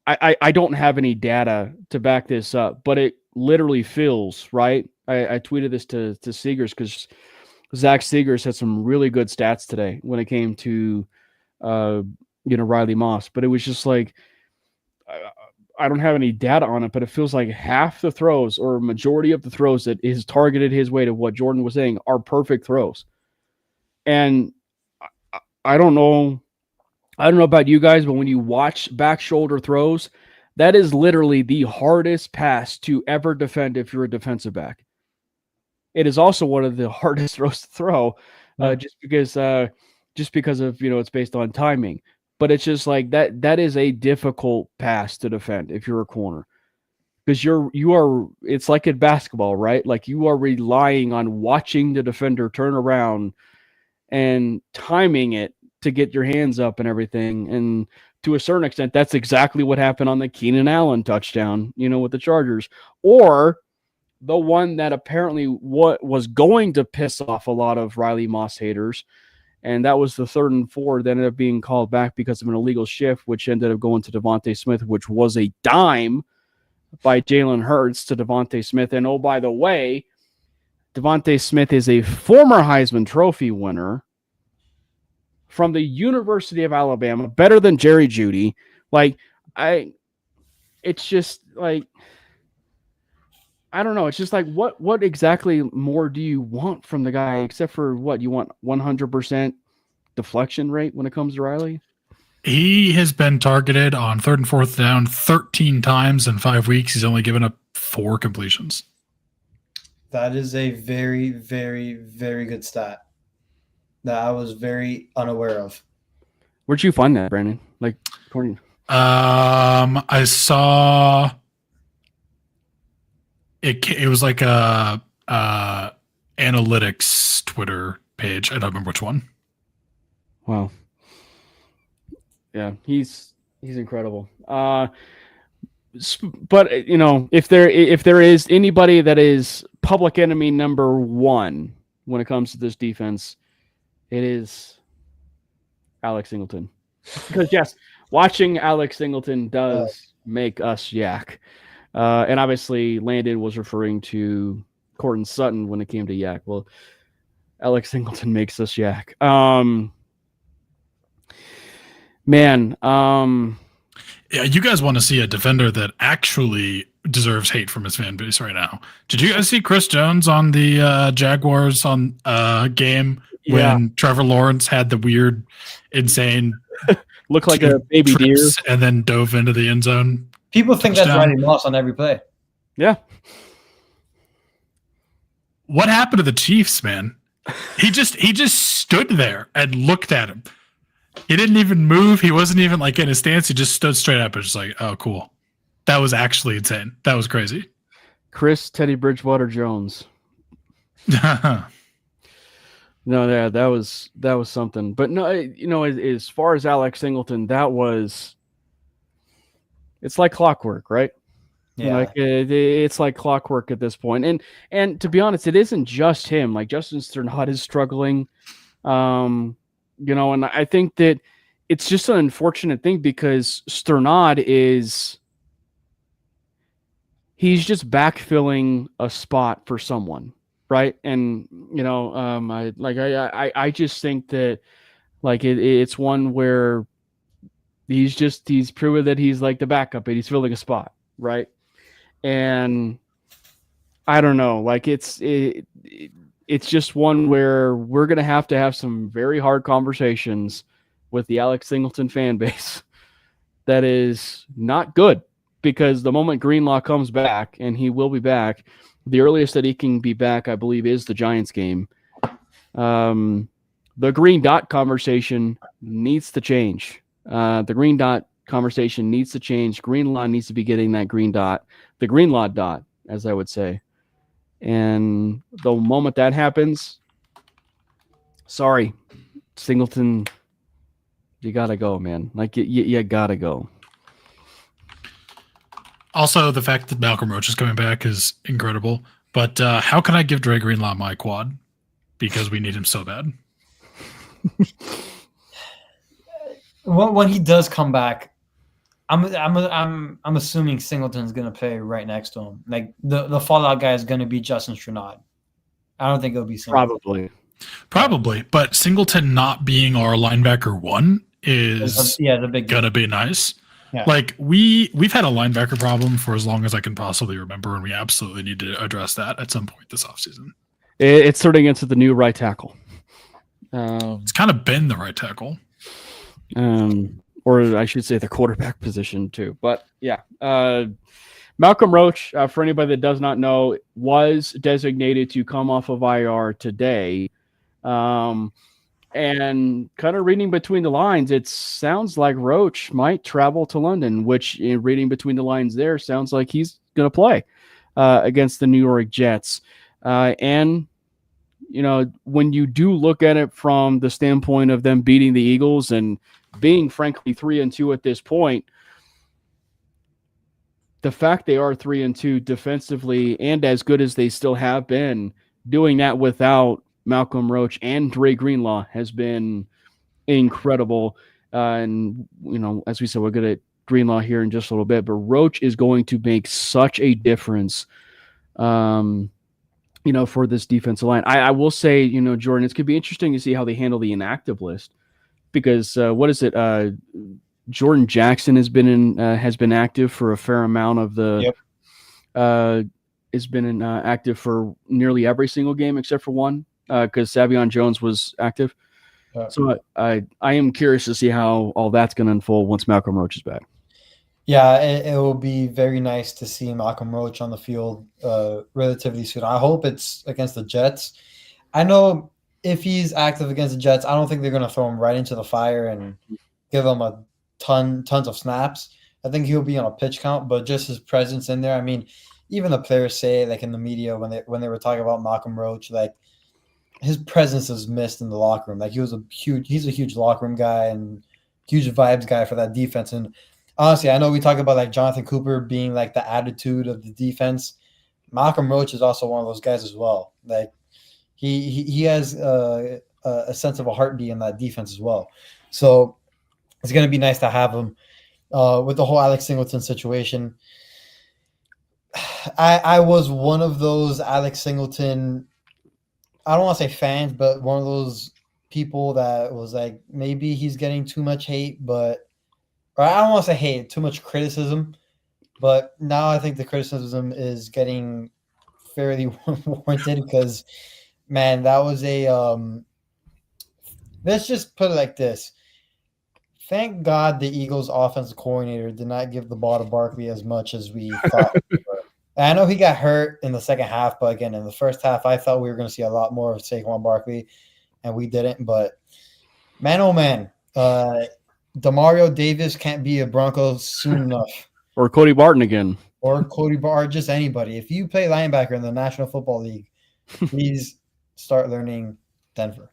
I don't have any data to back this up, but it literally feels right. I tweeted this to Seegers because Zach Seegers had some really good stats today when it came to Riley Moss, but it was just like, I don't have any data on it, but it feels like half the throws or majority of the throws that is targeted his way, to what Jordan was saying, are perfect throws. And I don't know about you guys, but when you watch back shoulder throws, that is literally the hardest pass to ever defend if you're a defensive back. It is also one of the hardest throws to throw, just because of, it's based on timing. But it's just like that is a difficult pass to defend if you're a corner, because it's like in basketball, right? Like, you are relying on watching the defender turn around and timing it to get your hands up and everything. And to a certain extent, that's exactly what happened on the Keenan Allen touchdown, with the Chargers, or the one that apparently was going to piss off a lot of Riley Moss haters. And that was the 3rd and 4 that ended up being called back because of an illegal shift, which ended up going to Devontae Smith, which was a dime by Jalen Hurts to Devontae Smith. And oh, by the way, Devontae Smith is a former Heisman Trophy winner from the University of Alabama, better than Jerry Jeudy. It's just like, I don't know. It's just like, what exactly more do you want from the guy, except for what you want? 100% deflection rate when it comes to Riley? He has been targeted on 3rd and 4th down 13 times in 5 weeks. He's only given up 4 completions. That is a very, very, very good stat that I was very unaware of. Where'd you find that, Brandon? Like, according. I saw it was like a analytics Twitter page. I don't remember which one. Wow. Yeah, he's incredible. But if there is anybody that is public enemy number 1 when it comes to this defense, it is Alex Singleton. Because yes, watching Alex Singleton does make us yak. And obviously Landon was referring to Courtland Sutton when it came to yak. Well, Alex Singleton makes us yak. Yeah, you guys want to see a defender that actually deserves hate from his fan base right now. Did you guys see Chris Jones on the Jaguars on game when Trevor Lawrence had the weird, insane look like a baby deer and then dove into the end zone? People think touchdown? That's Riley Moss on every play. Yeah. What happened to the Chiefs, man? He just stood there and looked at him. He didn't even move. He wasn't even like in a stance. He just stood straight up and just like, oh, cool. That was actually insane. That was crazy. Chris Teddy Bridgewater Jones. No, yeah, that was something. But no, as far as Alex Singleton, it's like clockwork, right? Yeah. It's like clockwork at this point. And to be honest, it isn't just him. Like, Justin Sternhut is struggling. And I think that it's just an unfortunate thing because Sternad he's just backfilling a spot for someone. right? And I just think that like it's one where he's proven that he's like the backup and he's filling a spot, right? And I don't know, like it's just one where we're gonna have to have some very hard conversations with the Alex Singleton fan base. That is not good, because the moment Greenlaw comes back, and he will be back, the earliest that he can be back, I believe, is the Giants game. The green dot conversation needs to change. The green dot conversation needs to change. Greenlaw needs to be getting that green dot, the Greenlaw dot, as I would say. And the moment that happens, sorry, Singleton, you gotta go, man. Like you gotta go. Also, the fact that Malcolm Roach is coming back is incredible. But how can I give Dre Greenlaw my quad? Because we need him so bad. When he does come back, I'm assuming Singleton's gonna play right next to him. Like the fallout guy is gonna be Justin Strenard. I don't think it'll be Singleton. Probably, but Singleton not being our linebacker one is the big gonna be nice. Yeah. Like we've had a linebacker problem for as long as I can possibly remember, and we absolutely need to address that at some point this offseason. It's turning into the new right tackle. It's kind of been the right tackle. Or I should say the quarterback position too. But yeah, Malcolm Roach, for anybody that does not know, was designated to come off of IR today. And kind of reading between the lines, it sounds like Roach might travel to London, which in reading between the lines there sounds like he's going to play against the New York Jets. And, you know, when you do look at it from the standpoint of them beating the Eagles and being, frankly, 3-2 at this point, the fact they are 3-2 defensively and as good as they still have been, doing that without Malcolm Roach and Dre Greenlaw has been incredible. And, you know, as we said, we'll get at Greenlaw here in just a little bit, but Roach is going to make such a difference, you know, for this defensive line. I will say, you know, Jordan, it's going to be interesting to see how they handle the inactive list, because what is it? Jordan Jackson has been active for a fair amount of the, has been active for nearly every single game except for one. Because Savion Jones was active. So I am curious to see how all that's going to unfold once Malcolm Roach is back. Yeah, it will be very nice to see Malcolm Roach on the field relatively soon. I hope it's against the Jets. I know if he's active against the Jets, I don't think they're going to throw him right into the fire and give him a tons of snaps. I think he'll be on a pitch count, but just his presence in there. I mean, even the players say, like in the media when they were talking about Malcolm Roach, like, his presence is missed in the locker room. Like he's a huge locker room guy and huge vibes guy for that defense. And honestly, I know we talk about like Jonathan Cooper being like the attitude of the defense. Malcolm Roach is also one of those guys as well. Like he has a sense of a heartbeat in that defense as well. So it's going to be nice to have him with the whole Alex Singleton situation. I was one of those Alex Singleton, I don't want to say fans, but one of those people that was like, maybe he's getting too much hate, or I don't want to say hate, too much criticism. But now I think the criticism is getting fairly warranted because, man, that was let's just put it like this. Thank God the Eagles offensive coordinator did not give the ball to Barkley as much as we thought. I know he got hurt in the second half, but again, in the first half, I thought we were going to see a lot more of Saquon Barkley, and we didn't. But man, oh man, Demario Davis can't be a Bronco soon enough. Or Cody Barton again. Or Cody Barton, just anybody. If you play linebacker in the National Football League, please start learning Denver.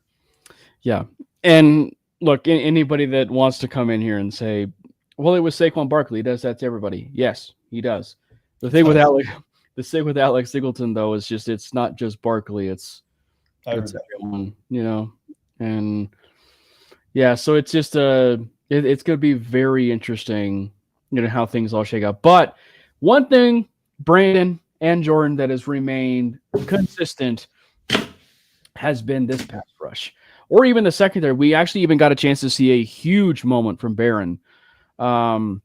Yeah, and look, anybody that wants to come in here and say, well, it was Saquon Barkley, he does that to everybody. Yes, he does. The thing with Alex Singleton, though, is just it's not just Barkley; it's everyone, you know. And yeah, so it's just it's going to be very interesting, you know, how things all shake out. But one thing, Brandon and Jordan, that has remained consistent has been this pass rush, or even the secondary. We actually even got a chance to see a huge moment from Barron when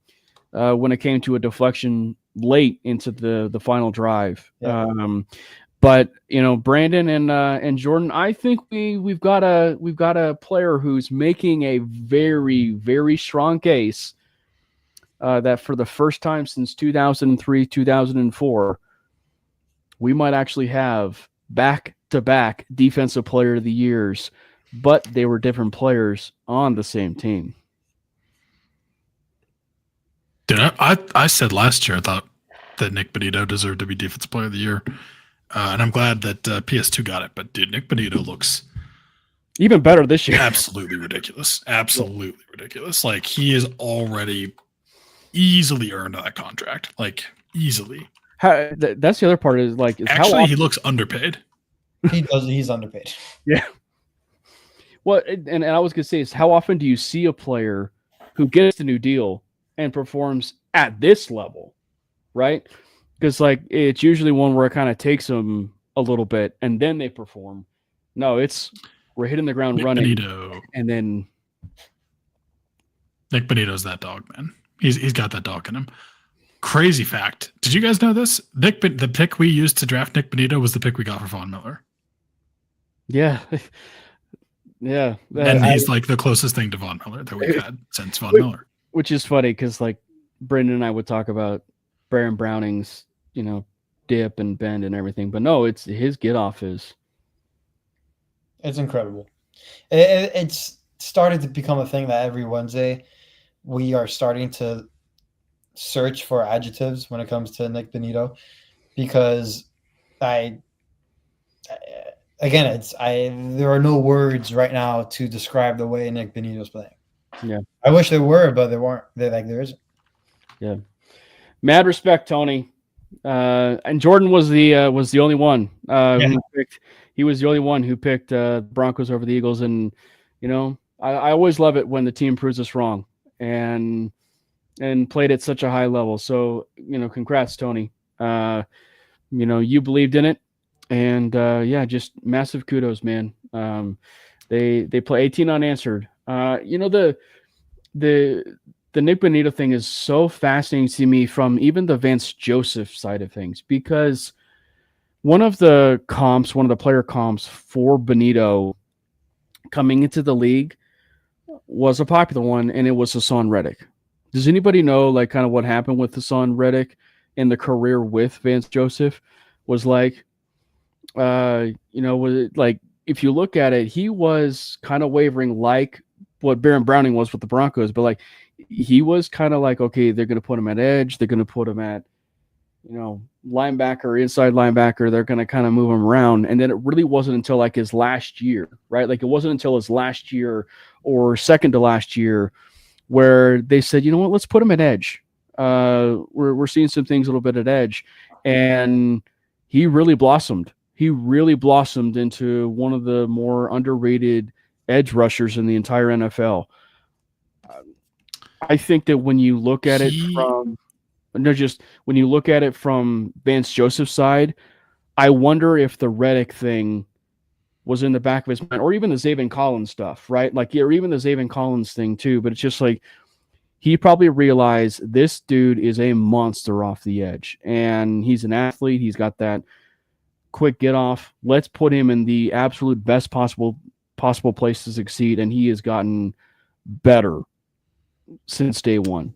it came to a deflection late into the final drive. Yeah. But Brandon and Jordan, I think we've got a player who's making a very, very strong case that for the first time since 2003, 2004, we might actually have back-to-back Defensive Player of the Years, but they were different players on the same team. Dude, I said last year I thought that Nick Bonito deserved to be Defensive Player of the Year. And I'm glad that PS2 got it. But, dude, Nick Bonito looks even better this year. Absolutely ridiculous. Absolutely ridiculous. Like, he is already easily earned that contract. Like, easily. That's the other part is like... Actually, he looks underpaid. He does. He's underpaid. Yeah. Well, and I was going to say is how often do you see a player who gets the new deal and performs at this level, right? Because like it's usually one where it kind of takes them a little bit and then they perform. No, we're hitting the ground running, Bonito. And then Nick Bonito's that dog, man. He's got that dog in him. Crazy fact. Did you guys know this? The pick we used to draft Nick Bonito was the pick we got for Von Miller. Yeah. Yeah. And he's like the closest thing to Von Miller that we've had since Von Miller. Which is funny because like Brendan and I would talk about Baron Browning's, dip and bend and everything. But no, it's his get off is. It's incredible. It's started to become a thing that every Wednesday we are starting to search for adjectives when it comes to Nick Bonito because there are no words right now to describe the way Nick Bonito's playing. Yeah. I wish there were, but there weren't. There isn't. Yeah. Mad respect, Tony. And Jordan was the only one who picked. He was the only one who picked Broncos over the Eagles, and I always love it when the team proves us wrong and played at such a high level. So congrats, Tony. You believed in it, and just massive kudos, man. They play 18 unanswered. The Nick Bonito thing is so fascinating to me from even the Vance Joseph side of things, because one of the player comps for Bonito coming into the league was a popular one, and it was Hassan Reddick. Does anybody know like kind of what happened with Hassan Reddick in the career with Vance Joseph? Was like, was it like if you look at it, he was kind of wavering like what Baron Browning was with the Broncos, but like he was kind of like, okay, they're going to put him at edge. They're going to put him at, linebacker, inside linebacker. They're going to kind of move him around. And then it really wasn't until like his last year, right? Like it wasn't until his last year or second to last year where they said, you know what, let's put him at edge. We're seeing some things a little bit at edge. And he really blossomed. He really blossomed into one of the more underrated edge rushers in the entire NFL. I think that when you look at it when you look at it from Vance Joseph's side, I wonder if the Reddick thing was in the back of his mind, or even the Zaven Collins stuff, right? Like, or even the Zaven Collins thing too. But it's just like he probably realized this dude is a monster off the edge, and he's an athlete. He's got that quick get off. Let's put him in the absolute best possible place to succeed, and he has gotten better since day one.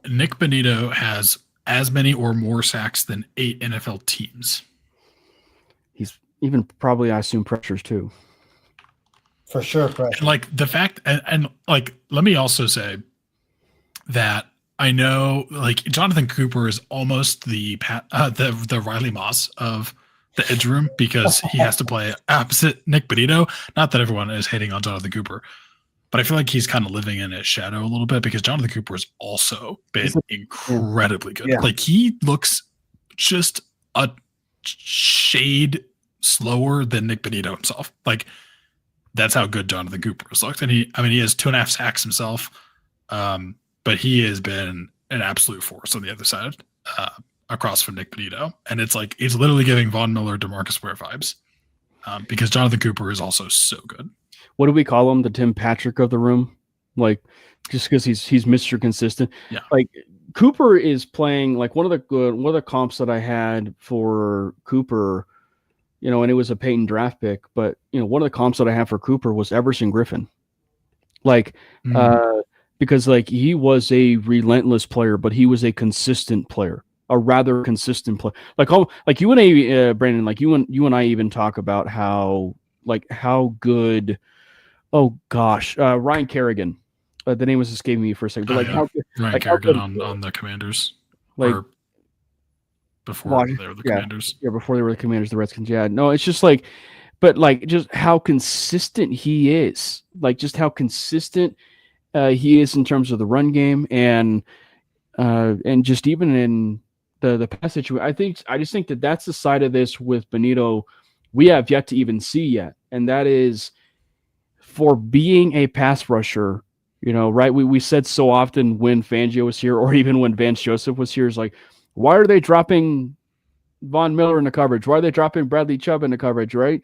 Nick Bonito has as many or more sacks than 8 NFL teams. He's even probably, I assume, pressures too. For sure, pressure. And like the fact, and like, let me also say that I know like Jonathan Cooper is almost the Riley Moss of the edge room because he has to play opposite Nick Bonito. Not that everyone is hating on Jonathan Cooper, but I feel like he's kind of living in his shadow a little bit because Jonathan Cooper has also been incredibly good. Yeah. Like he looks just a shade slower than Nick Bonito himself. Like that's how good Jonathan Cooper has looked. And he has 2.5 sacks himself. But he has been an absolute force on the other side, across from Nick Bonito. And it's like, he's literally giving Von Miller, DeMarcus Ware vibes. because Jonathan Cooper is also so good. What do we call him? The Tim Patrick of the room? Like, just because he's Mr. Consistent. Yeah. Like, Cooper is playing like one of the comps that I had for Cooper, and it was a Peyton draft pick, but one of the comps that I had for Cooper was Everson Griffin. Like, because like he was a relentless player, but he was a consistent player, a rather consistent player. Like you and I, Brandon, like you and I even talk about how good. Oh gosh, Ryan Kerrigan. The name was escaping me for a second, but Ryan Kerrigan on the Commanders, like or before they were the Commanders. Yeah, before they were the Commanders, the Redskins. Yeah, no, it's just like, but like just how consistent he is, like just how consistent he is in terms of the run game and just even in the pass situation. I just think that that's the side of this with Benito we have yet to even see yet, and that is for being a pass rusher. Right? We said so often when Fangio was here, or even when Vance Joseph was here, is like, why are they dropping Von Miller in the coverage? Why are they dropping Bradley Chubb in the coverage? Right?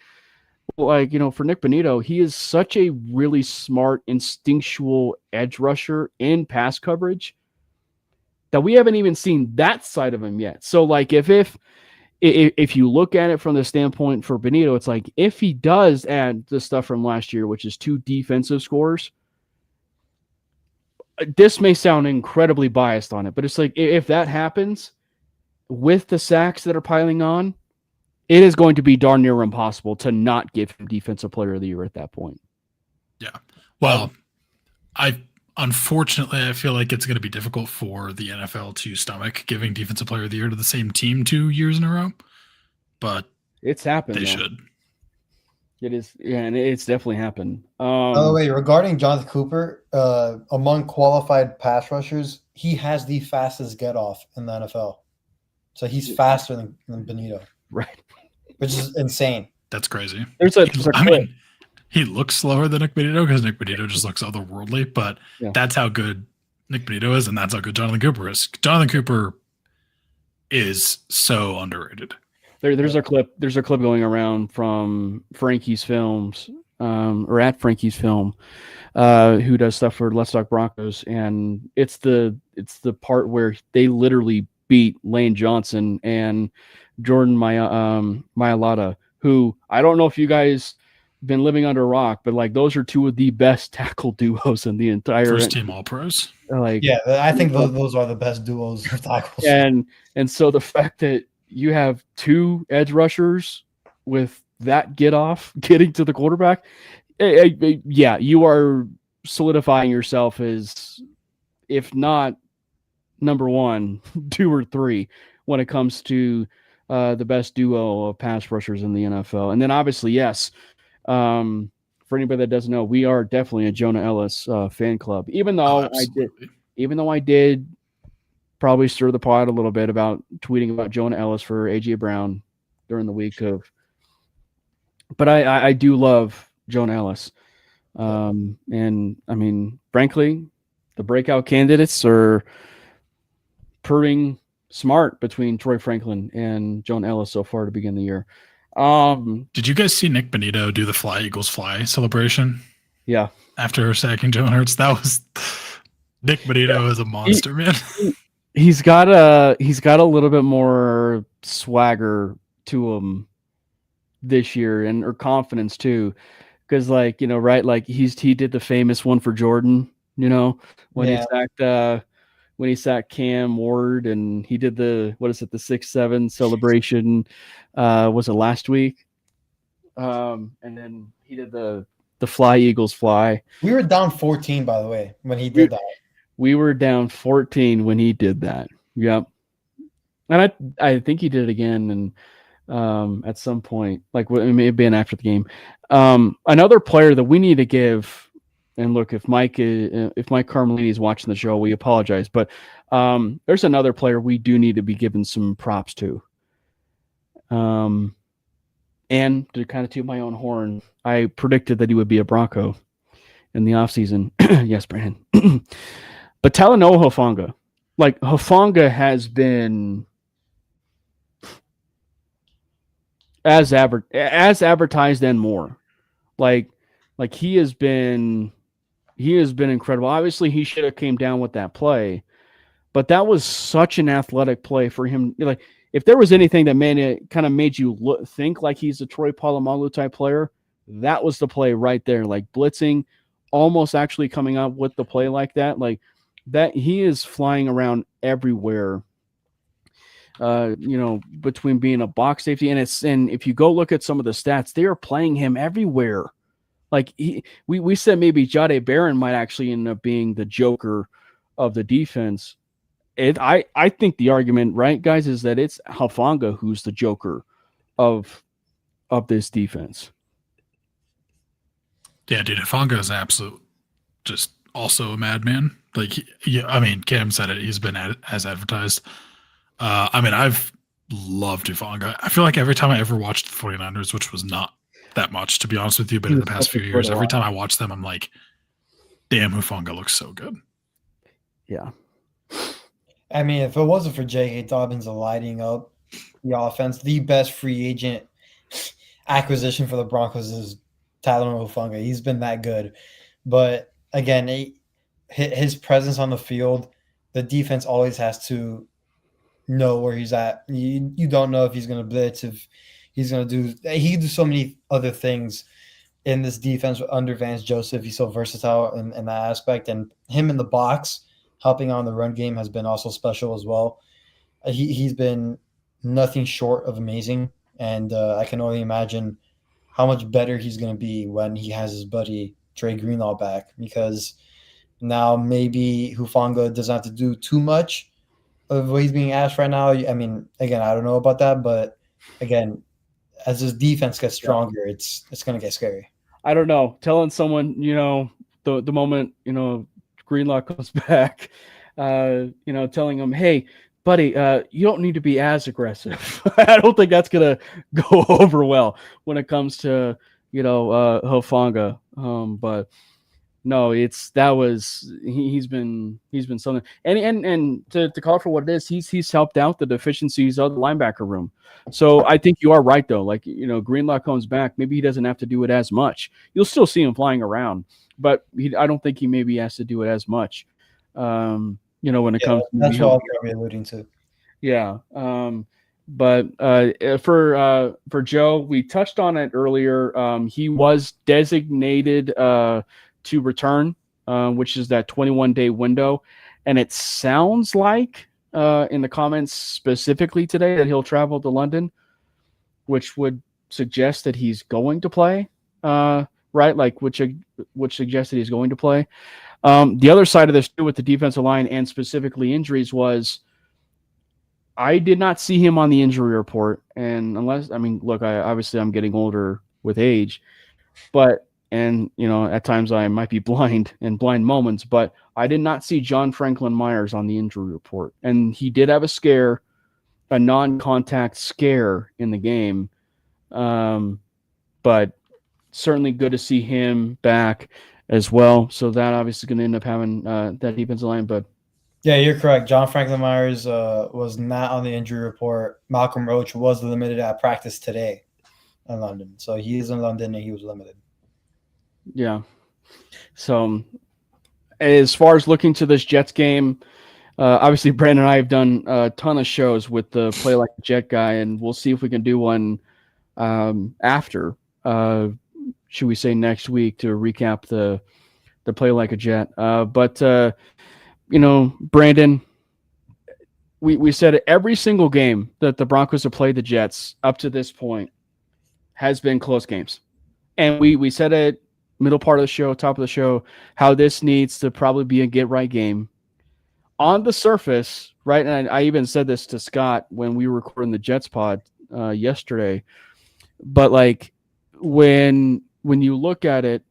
Like, for Nick Benito, he is such a really smart, instinctual edge rusher in pass coverage that we haven't even seen that side of him yet. So, like, if you look at it from the standpoint for Benito, it's like if he does add the stuff from last year, which is 2 defensive scores, this may sound incredibly biased on it, but it's like if that happens with the sacks that are piling on, it is going to be darn near impossible to not give him Defensive Player of the Year at that point. Yeah. Well, unfortunately, I feel like it's going to be difficult for the NFL to stomach giving Defensive Player of the Year to the same team 2 years in a row, but it's happened. They should. It is, yeah, and it's definitely happened. By the way, regarding Jonathan Cooper, among qualified pass rushers, he has the fastest get off in the NFL. So he's faster than Benito. Right. Which is insane. That's crazy. I mean, he looks slower than Nick Benito because Nick Benito just looks otherworldly, but that's how good Nick Benito is, and that's how good Jonathan Cooper is. Jonathan Cooper is so underrated. There's a clip going around from Frankie's Films, or at Frankie's Film, who does stuff for Let's Talk Broncos, and it's the part where they literally beat Lane Johnson and Jordan Mailata, who I don't know if you guys been living under a rock, but like those are 2 of the best tackle duos in the entire first team All Pros. Like, yeah, I think those are the best duos of tackles. And so the fact that you have 2 edge rushers with that getting to the quarterback, yeah, you are solidifying yourself as, if not number 1, 2 or 3 when it comes to the best duo of pass rushers in the NFL. And then obviously, yes, for anybody that doesn't know, we are definitely a Jonah Ellis fan club. Even though I did probably stir the pot a little bit about tweeting about Jonah Ellis for AJ Brown during the week of, but I do love Jonah Ellis. And I mean, frankly, the breakout candidates are proving smart between Troy Franklin and Jonah Ellis so far to begin the year. Did you guys see Nick Benito do the Fly Eagles Fly celebration? Yeah. After sacking Jalen Hurts, that was Nick Benito is a monster, man. He's got a little bit more swagger to him this year or confidence too, because like right, like he did the famous one for Jordan, when he sacked Cam Ward, and he did the 6-7 celebration. Was it last week? And then he did the Fly Eagles Fly. We were down 14, by the way, when he did that. We were down 14 when he did that. Yep. And I think he did it again, and at some point, like it may have been after the game. Another player that we need to give, and look, if Mike Carmelini is watching the show, we apologize, but there's another player we do need to be giving some props to. And to kind of toot my own horn, I predicted that he would be a Bronco in the offseason. Yes, Brandon. But Talanoa Hufanga. Like, Hufanga has been as advertised and more. Like he has been incredible. Obviously, he should have came down with that play, but that was such an athletic play for him. Like, if there was anything that made you think like he's a Troy Polamalu type player, that was the play right there. Like blitzing, almost actually coming up with the play like that. Like that, he is flying around everywhere. Between being a box safety and if you go look at some of the stats, they are playing him everywhere. Like we said maybe Jade Barron might actually end up being the joker of the defense. I think the argument, right, guys, is that it's Hufanga who's the joker of this defense. Yeah, dude, Hufanga is absolute, just also a madman. Like, Cam said it. He's been as advertised. I've loved Hufanga. I feel like every time I ever watched the 49ers, which was not that much, to be honest with you, but in the past few years, every time I watch them, I'm like, damn, Hufanga looks so good. Yeah. I mean, if it wasn't for J.K. Dobbins lighting up the offense, the best free agent acquisition for the Broncos is Tyler Hufanga. He's been that good. But again, his presence on the field, the defense always has to know where he's at. You don't know if he's going to blitz, if he's going to do – he can do so many other things in this defense under Vance Joseph. He's so versatile in that aspect. And him in the box – helping on the run game has been also special as well. He's been nothing short of amazing, and I can only imagine how much better he's going to be when he has his buddy Dre Greenlaw back, because now maybe Hufanga doesn't have to do too much of what he's being asked right now. I mean, again, I don't know about that, but again, as his defense gets stronger, it's going to get scary. I don't know. Telling someone, the moment, Greenlaw comes back, telling him, hey, buddy, you don't need to be as aggressive. I don't think that's going to go over well when it comes to, Hufanga. But no, he's been something. And to call it for what it is, he's helped out the deficiencies of the linebacker room. So I think you are right, though. Like, Greenlaw comes back, maybe he doesn't have to do it as much. You'll still see him flying around, but I don't think he maybe has to do it as much. When it comes to that's what I'm alluding to. Yeah. But for Joe, we touched on it earlier. He was designated to return, which is that 21-day window, and it sounds like in the comments specifically today that he'll travel to London, which would suggest that he's going to play. Right, like which suggests that he's going to play. The other side of this too, with the defensive line and specifically injuries, was I did not see him on the injury report. And obviously I'm getting older with age, but at times I might be blind in blind moments, but I did not see John Franklin Myers on the injury report. And he did have a non-contact scare in the game, but certainly good to see him back as well. So that obviously going to end up having that defensive line. But yeah, you're correct. John Franklin Myers was not on the injury report. Malcolm Roach was limited at practice today in London. So he is in London and he was limited. Yeah. So as far as looking to this Jets game, obviously Brandon and I have done a ton of shows with the Play Like a Jet guy, and we'll see if we can do one after. Should we say next week, to recap the Play Like a Jet. But Brandon, we said every single game that the Broncos have played the Jets up to this point has been close games. And we said it middle part of the show, top of the show, how this needs to probably be a get-right game. On the surface, right, and I even said this to Scott when we were recording the Jets pod yesterday, but like when you look at it,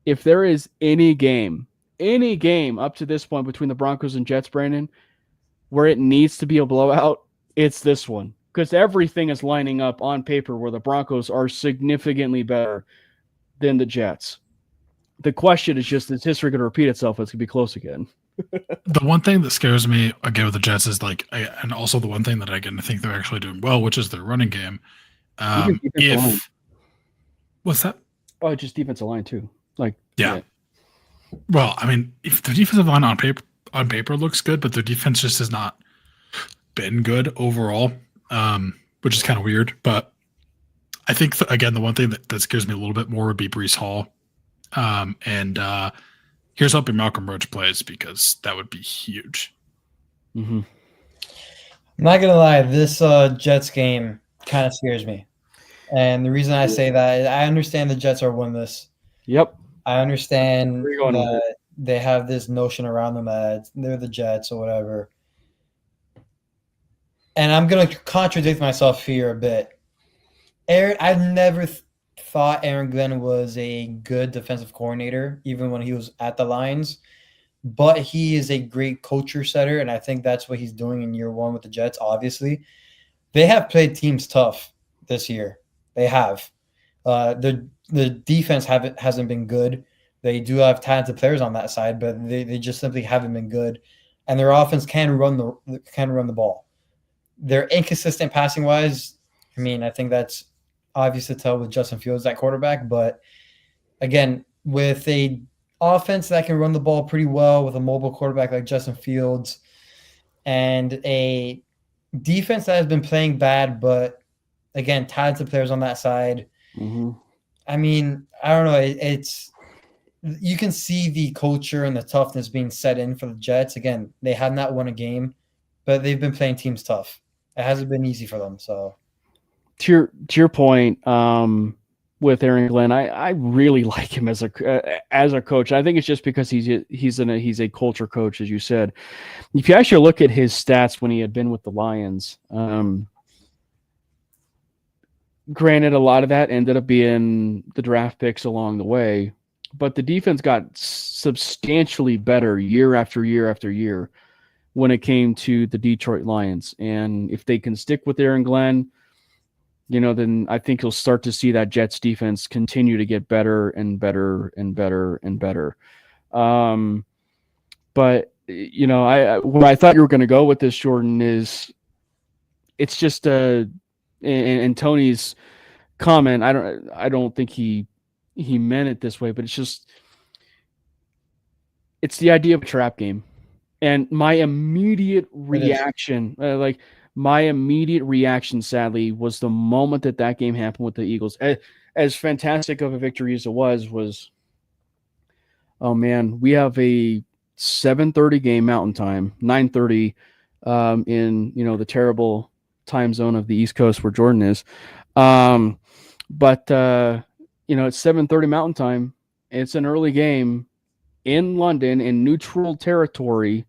if there is any game up to this point between the Broncos and Jets, Brandon, where it needs to be a blowout, it's this one. Because everything is lining up on paper where the Broncos are significantly better than the Jets. The question is just, is history going to repeat itself? It's going to be close again. The one thing that scares me again with the Jets is and also the one thing that I think they're actually doing well, which is their running game. Even defensive line. What's that? Oh, just defensive line too. Like, yeah. Well, I mean, if the defensive line on paper looks good, but their defense just has not been good overall, which is kind of weird. But I think again, the one thing that scares me a little bit more would be Breece Hall. Here's hoping Malcolm Roach plays, because that would be huge. I'm not gonna lie, this Jets game kind of scares me, and the reason I say that is I understand the Jets are winless. Yep. I understand that they have this notion around them that they're the Jets or whatever. And I'm going to contradict myself here a bit. I've never thought Aaron Glenn was a good defensive coordinator, even when he was at the Lions. But he is a great culture setter, and I think that's what he's doing in year one with the Jets, obviously. They have played teams tough this year. They have. The defense hasn't been good. They do have talented players on that side, but they just simply haven't been good. And their offense can run the ball. They're inconsistent passing wise. I mean, I think that's obvious to tell with Justin Fields at quarterback. But again, with a offense that can run the ball pretty well with a mobile quarterback like Justin Fields, and a defense that has been playing bad, but again, talented players on that side. I mean, I don't know. It's you can see the culture and the toughness being set in for the Jets. Again, they have not won a game, but they've been playing teams tough. It hasn't been easy for them. So, to your point, with Aaron Glenn, I really like him as a coach. I think it's just because he's a culture coach, as you said. If you actually look at his stats when he had been with the Lions, granted, a lot of that ended up being the draft picks along the way, but the defense got substantially better year after year after year when it came to the Detroit Lions. And if they can stick with Aaron Glenn, then I think you'll start to see that Jets defense continue to get better and better and better and better. But where I thought you were going to go with this, Jordan, is it's just and Tony's comment, I don't think he meant it this way, but it's the idea of a trap game. And my immediate reaction, sadly, was the moment that game happened with the Eagles. As fantastic of a victory as it was, oh man, we have a 7:30 game Mountain Time, 9:30 in the terrible time zone of the East Coast where Jordan is. But it's 7:30 Mountain Time. It's an early game in London in neutral territory,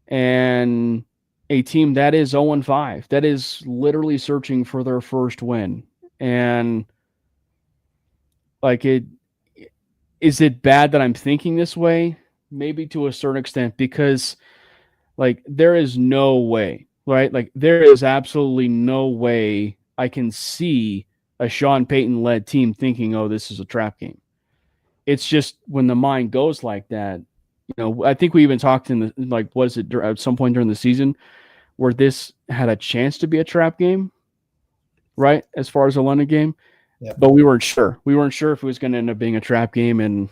and a team that is 0-5, that is literally searching for their first win. And is it bad that I'm thinking this way? Maybe to a certain extent, because there is no way, right? There is absolutely no way I can see a Sean Payton-led team thinking, oh, this is a trap game. It's just when the mind goes like that, I think we even talked at some point during the season where this had a chance to be a trap game, right? As far as a London game. Yeah. But we weren't sure. We weren't sure if it was going to end up being a trap game. And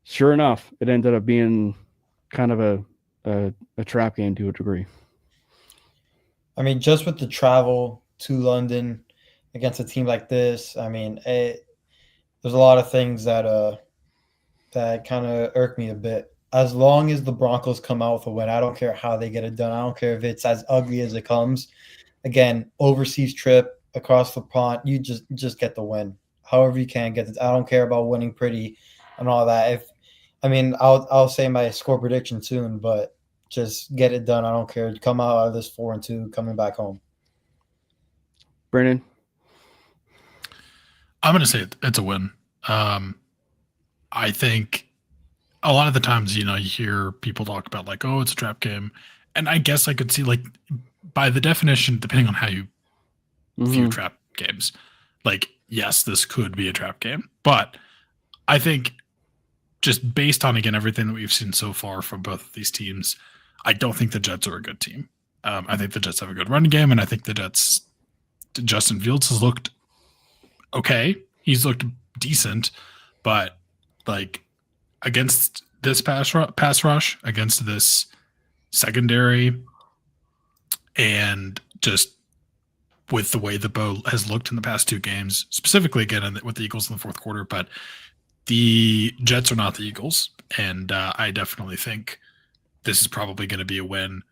sure enough, it ended up being kind of a trap game to a degree. I mean, just with the travel to London against a team like this, I mean, there's a lot of things that kind of irk me a bit. As long as the Broncos come out with a win, I don't care how they get it done. I don't care if it's as ugly as it comes. Again, overseas trip across the pond, you just get the win. However you can get it. I don't care about winning pretty and all that. I'll say my score prediction soon, but just get it done. I don't care. Come out of this 4-2, coming back home. Brandon? I'm going to say it's a win. I think a lot of the times, you hear people talk about oh, it's a trap game. And I guess I could see by the definition, depending on how you view trap games, yes, this could be a trap game. But I think just based on, again, everything that we've seen so far from both of these teams, I don't think the Jets are a good team. I think the Jets have a good running game, and I think the Jets Justin Fields has looked okay. He's looked decent, but like against this pass rush, against this secondary, and just with the way the bow has looked in the past 2 games, specifically again with the Eagles in the fourth quarter, but the Jets are not the Eagles, and I definitely think this is probably going to be a win.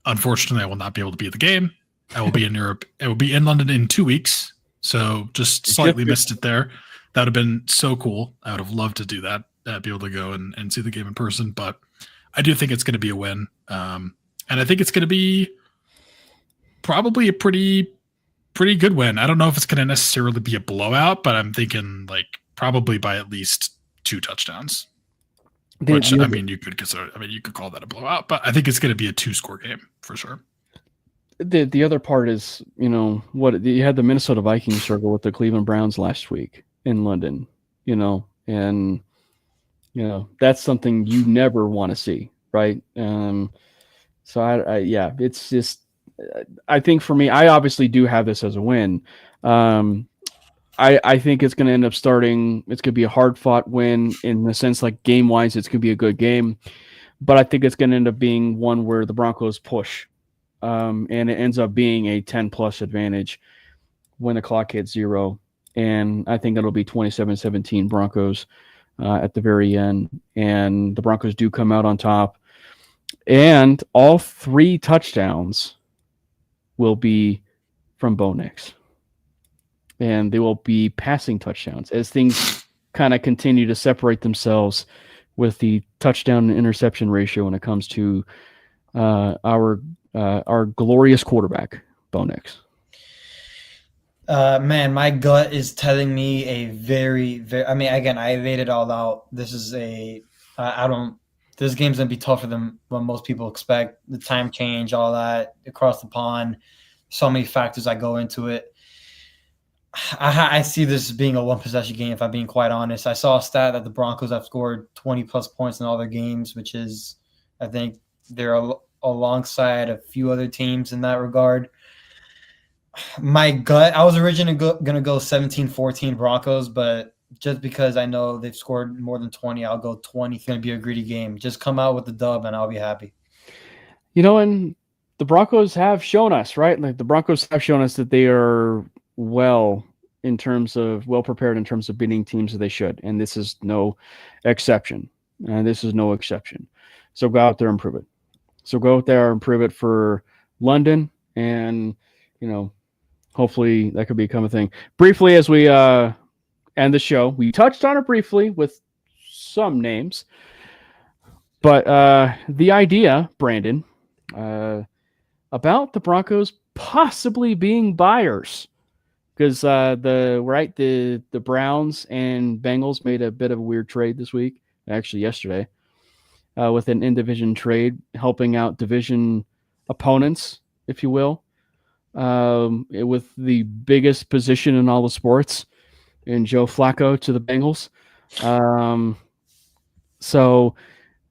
Unfortunately, I will not be able to be at the game. I will be in Europe. I will be in London in 2 weeks, so just slightly missed it there. That would have been so cool. I would have loved to do that, be able to go and see the game in person, but I do think it's going to be a win. And I think it's going to be probably a pretty good win. I don't know if it's going to necessarily be a blowout, but I'm thinking like probably by at least 2 touchdowns. Which I mean, you could consider. I mean, you could call that a blowout, but I think it's going to be a 2-score game for sure. The other part is, what you had the Minnesota Vikings struggle with the Cleveland Browns last week in London, and that's something you never want to see, right? So it's just, I think for me, I obviously do have this as a win. I think it's going to end up starting. It's going to be a hard fought win in the sense, like game wise, it's going to be a good game, but I think it's going to end up being one where the Broncos push, and it ends up being a 10+ advantage when the clock hits 0. And I think it'll be 27-17 Broncos at the very end. And the Broncos do come out on top. And all 3 touchdowns will be from Bo Nix. And they will be passing touchdowns as things kind of continue to separate themselves with the touchdown and interception ratio when it comes to our glorious quarterback, Bo Nix. Man, my gut is telling me a very, very. I mean, again, I laid it all out. This is this game's gonna be tougher than what most people expect. The time change, all that across the pond. So many factors that go into it. I see this as being a 1-possession game, if I'm being quite honest. I saw a stat that the Broncos have scored 20+ points in all their games, which is, I think, they're alongside a few other teams in that regard. My gut, I was originally going to go 17-14 Broncos, but just because I know they've scored more than 20, I'll go 20. It's going to be a greedy game. Just come out with the dub, and I'll be happy. And the Broncos have shown us, right? Like the Broncos have shown us that they are well prepared in terms of beating teams that they should, and this is no exception. So go out there and prove it. So go out there and prove it for London, and hopefully that could become a thing. Briefly, as we end the show, we touched on it briefly with some names, but the idea, Brandon, about the Broncos possibly being buyers. Because the Browns and Bengals made a bit of a weird trade this week, actually yesterday, with an in-division trade, helping out division opponents, if you will, with the biggest position in all the sports, in Joe Flacco to the Bengals. So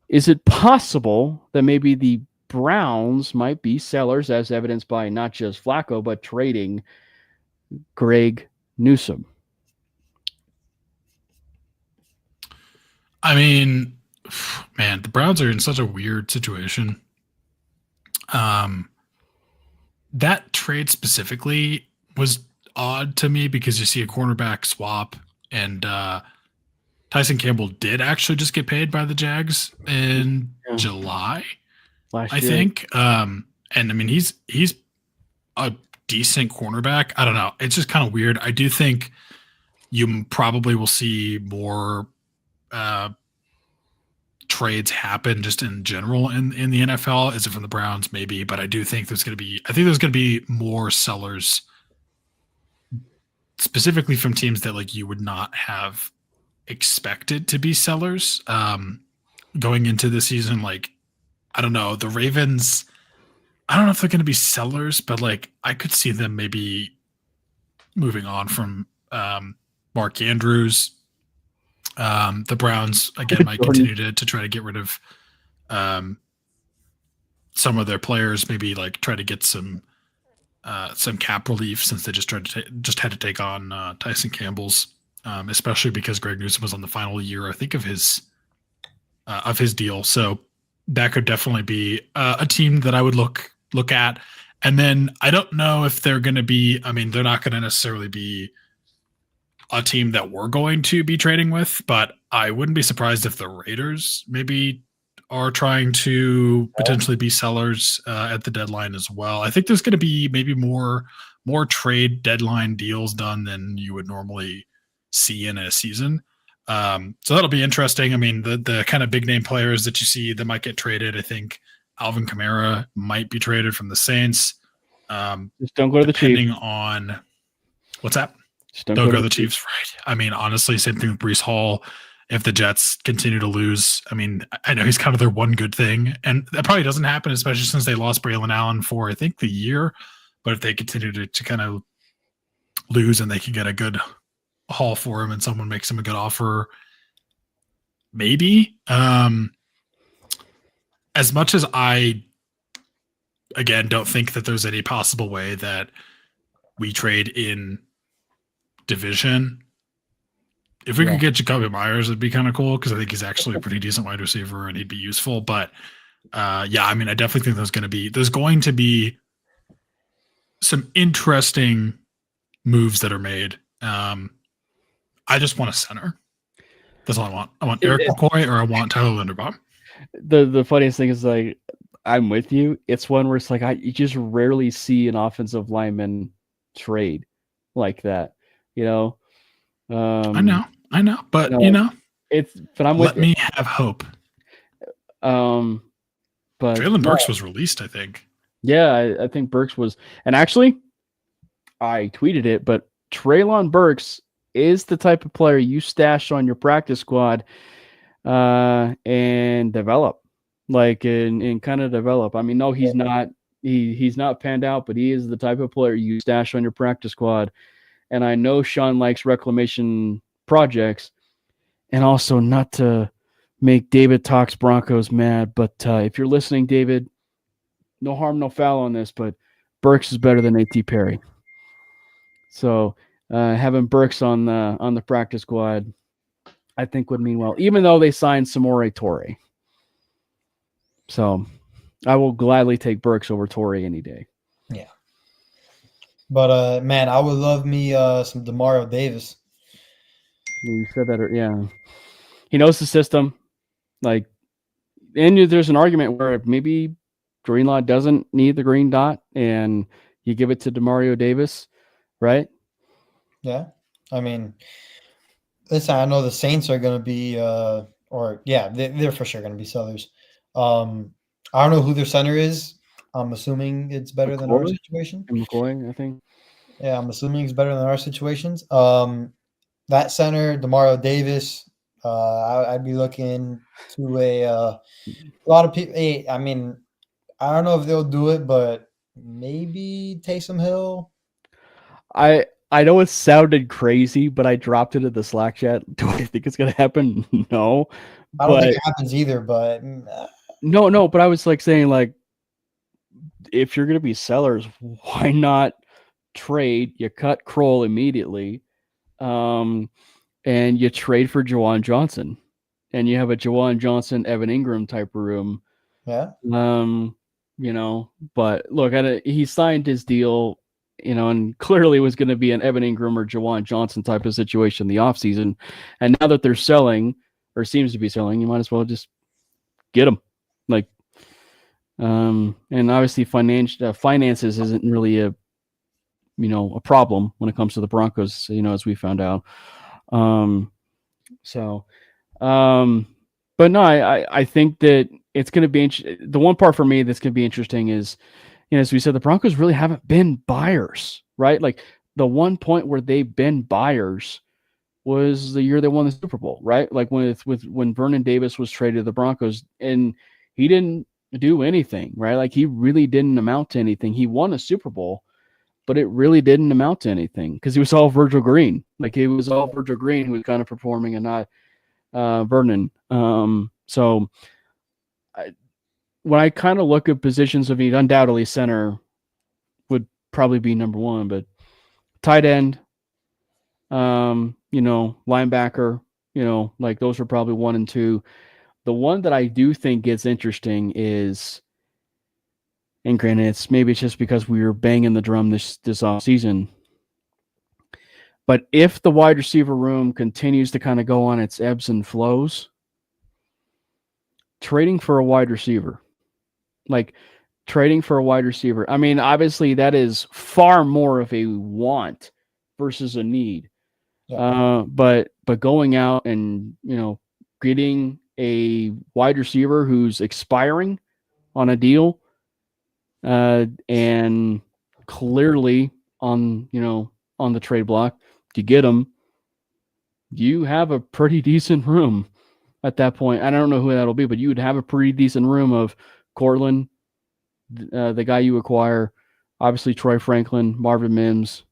is it possible that maybe the Browns might be sellers, as evidenced by not just Flacco, but trading Greg Newsome? I mean, man, the Browns are in such a weird situation. That trade specifically was odd to me because you see a cornerback swap, and Tyson Campbell did actually just get paid by the Jags in July, I think. And I mean, he's a decent cornerback. I don't know. It's just kind of weird. I do think you probably will see more trades happen just in general in the NFL. Is it from the Browns? Maybe, but I do think there's going to be more sellers, specifically from teams that like you would not have expected to be sellers going into the season. Like, I don't know, the Ravens, I don't know if they're going to be sellers, but like I could see them maybe moving on from Mark Andrews. The Browns again might continue to try to get rid of some of their players, maybe like try to get some some cap relief since they just had to take on Tyson Campbell's, especially because Greg Newsome was on the final year, I think, of his deal. So that could definitely be a team that I would look at. And then I don't know if they're going to be. I mean, they're not going to necessarily be a team that we're going to be trading with, but I wouldn't be surprised if the Raiders maybe are trying to potentially be sellers at the deadline as well. I think there's going to be maybe more trade deadline deals done than you would normally see in a season. So that'll be interesting. I mean, the kind of big name players that you see that might get traded, I think Alvin Kamara might be traded from the Saints. Just don't go to the Chiefs. Depending on what's that? Just don't go to the Chiefs, right? I mean, honestly, same thing with Breece Hall. If the Jets continue to lose, I mean, I know he's kind of their one good thing, and that probably doesn't happen, especially since they lost Braylon Allen for, I think, the year. But if they continue to kind of lose and they can get a good haul for him and someone makes him a good offer, maybe. As much as I, again, don't think that there's any possible way that we trade in division, if we could get Jacoby Myers, it'd be kind of cool because I think he's actually a pretty decent wide receiver and he'd be useful. But yeah, I mean, I definitely think there's going to be some interesting moves that are made. I just want a center. That's all I want. I want Eric McCoy or I want Tyler Linderbaum. The funniest thing is, like, I'm with you. It's one where it's like you just rarely see an offensive lineman trade like that. You know. I know, but but I'm with let me have hope. But Traylon Burks was released, I think. Yeah, I think Burks was, and actually, I tweeted it, but Traylon Burks is the type of player you stash on your practice squad, and develop, and kind of develop. I mean, no, he's not. He's not panned out, but he is the type of player you stash on your practice squad. And I know Sean likes reclamation projects, and also not to make David Talks Broncos mad, but if you're listening, David, no harm, no foul on this, but Burks is better than A.T. Perry. So having Burks on the practice squad, I think would mean well, even though they signed Samori Torre. So I will gladly take Burks over Torre any day. Yeah. But, man, I would love me some Demario Davis. You said that, yeah. He knows the system. And there's an argument where maybe Greenlaw doesn't need the green dot and you give it to Demario Davis, right? Yeah. I mean, listen, I know the Saints are going to be they're for sure going to be sellers. I don't know who their center is. I'm assuming it's better than our situation. McCoy, I think. Yeah, I'm assuming it's better than our situations. That center, Demario Davis, I'd be looking to a lot of people. I mean, I don't know if they'll do it, but maybe Taysom Hill. I know it sounded crazy, but I dropped it in the Slack chat. Do I think it's going to happen? No. I don't think it happens either, but no. But I was saying, if you're going to be sellers, why not trade? You cut Kroll immediately, and you trade for Juwan Johnson, and you have a Juwan Johnson, Evan Ingram type of room. Yeah. But look at it. He signed his deal, and clearly it was going to be an Evan Ingram or Juwan Johnson type of situation in the offseason. And now that they're selling, or seems to be selling, you might as well just get them. And obviously finances isn't really a problem when it comes to the Broncos, as we found out. But no, I think that it's going to be the one part for me that's going to be interesting is, as we said, the Broncos really haven't been buyers, right? Like the one point where they've been buyers was the year they won the Super Bowl, right? Like when Vernon Davis was traded to the Broncos, and he didn't do anything, right? Like he really didn't amount to anything. He won a Super Bowl, but it really didn't amount to anything because he was all Virgil Green. Like it was all Virgil Green who was kind of performing and not Vernon. So when I kind of look at positions, undoubtedly center would probably be number one, but tight end, linebacker, like those are probably 1 and 2. The one that I do think gets interesting is, and granted, maybe it's just because we were banging the drum this off season, but if the wide receiver room continues to kind of go on its ebbs and flows, trading for a wide receiver. I mean, obviously that is far more of a want versus a need. Yeah. But going out and, getting a wide receiver who's expiring on a deal, and clearly on the trade block to get him, you have a pretty decent room at that point. I don't know who that'll be, but you would have a pretty decent room of Cortland, the guy you acquire, obviously Troy Franklin, Marvin Mims,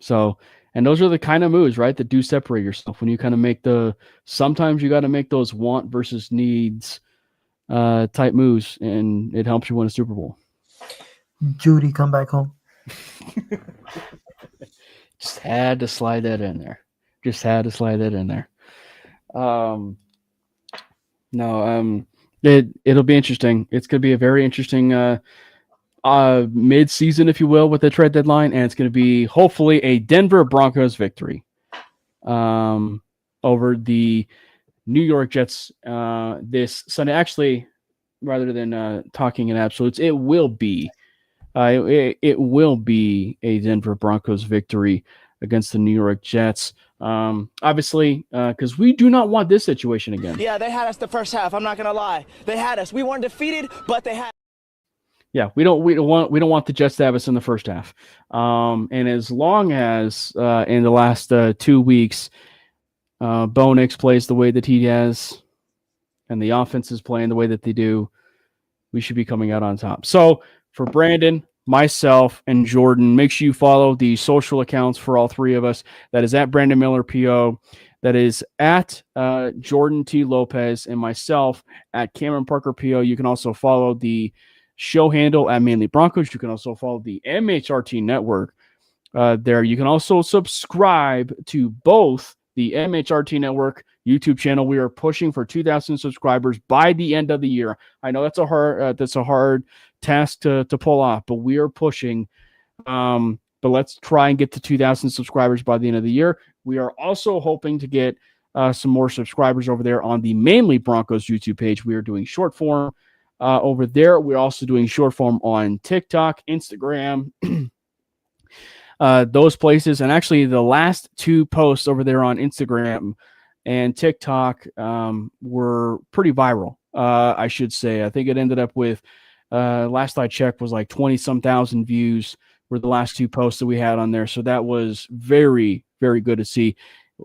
so, and those are the kind of moves, right, that do separate yourself when you kind of sometimes you got to make those want versus needs type moves, and it helps you win a Super Bowl. Judy, come back home. Just had to slide that in there. It'll be interesting. It's going to be a very interesting mid-season, if you will, with the trade deadline, and it's going to be hopefully a Denver Broncos victory over the New York Jets this Sunday. Actually, rather than talking in absolutes, it will be a Denver Broncos victory against the New York Jets. Obviously, because we do not want this situation again. Yeah, they had us the first half. I'm not gonna lie. They had us. We weren't defeated, but they had. Yeah, we don't want the Jets to have us in the first half. And as long as in the last 2 weeks, Bo Nix plays the way that he has, and the offense is playing the way that they do, we should be coming out on top. So for Brandon, myself, and Jordan, make sure you follow the social accounts for all three of us. That is at Brandon Miller PO. That is at Jordan T. Lopez, and myself at Cameron Parker PO. You can also follow the show handle at Mainly Broncos. You can also follow the MHRT network there. You can also subscribe to both the MHRT network YouTube channel. We are pushing for 2,000 subscribers by the end of the year. I know that's a hard task to pull off, but we are pushing. But let's try and get to 2,000 subscribers by the end of the year. We are also hoping to get some more subscribers over there on the Mainly Broncos YouTube page. We are doing short form over there. We're also doing short form on TikTok, Instagram, those places. And actually, the last 2 posts over there on Instagram and TikTok were pretty viral, I should say. I think it ended up with, last I checked, was like 20-some thousand views were the last 2 posts that we had on there. So that was very, very good to see.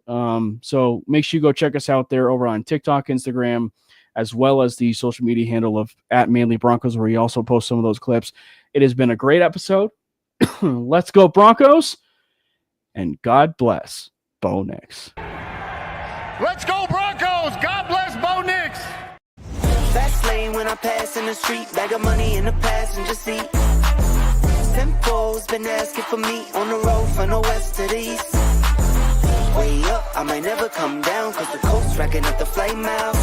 So make sure you go check us out there over on TikTok, Instagram, as well as the social media handle of at Mainly Broncos, where we also post some of those clips. It has been a great episode. Let's go Broncos, and God bless Bo Nix. Let's go Broncos! God bless Bo Nix! Fast lane when I pass in the street, bag of money in the passenger seat. Tempo's been asking for me on the road from the west to the east. Way up, I might never come down, cause the coast's racking up the flight miles.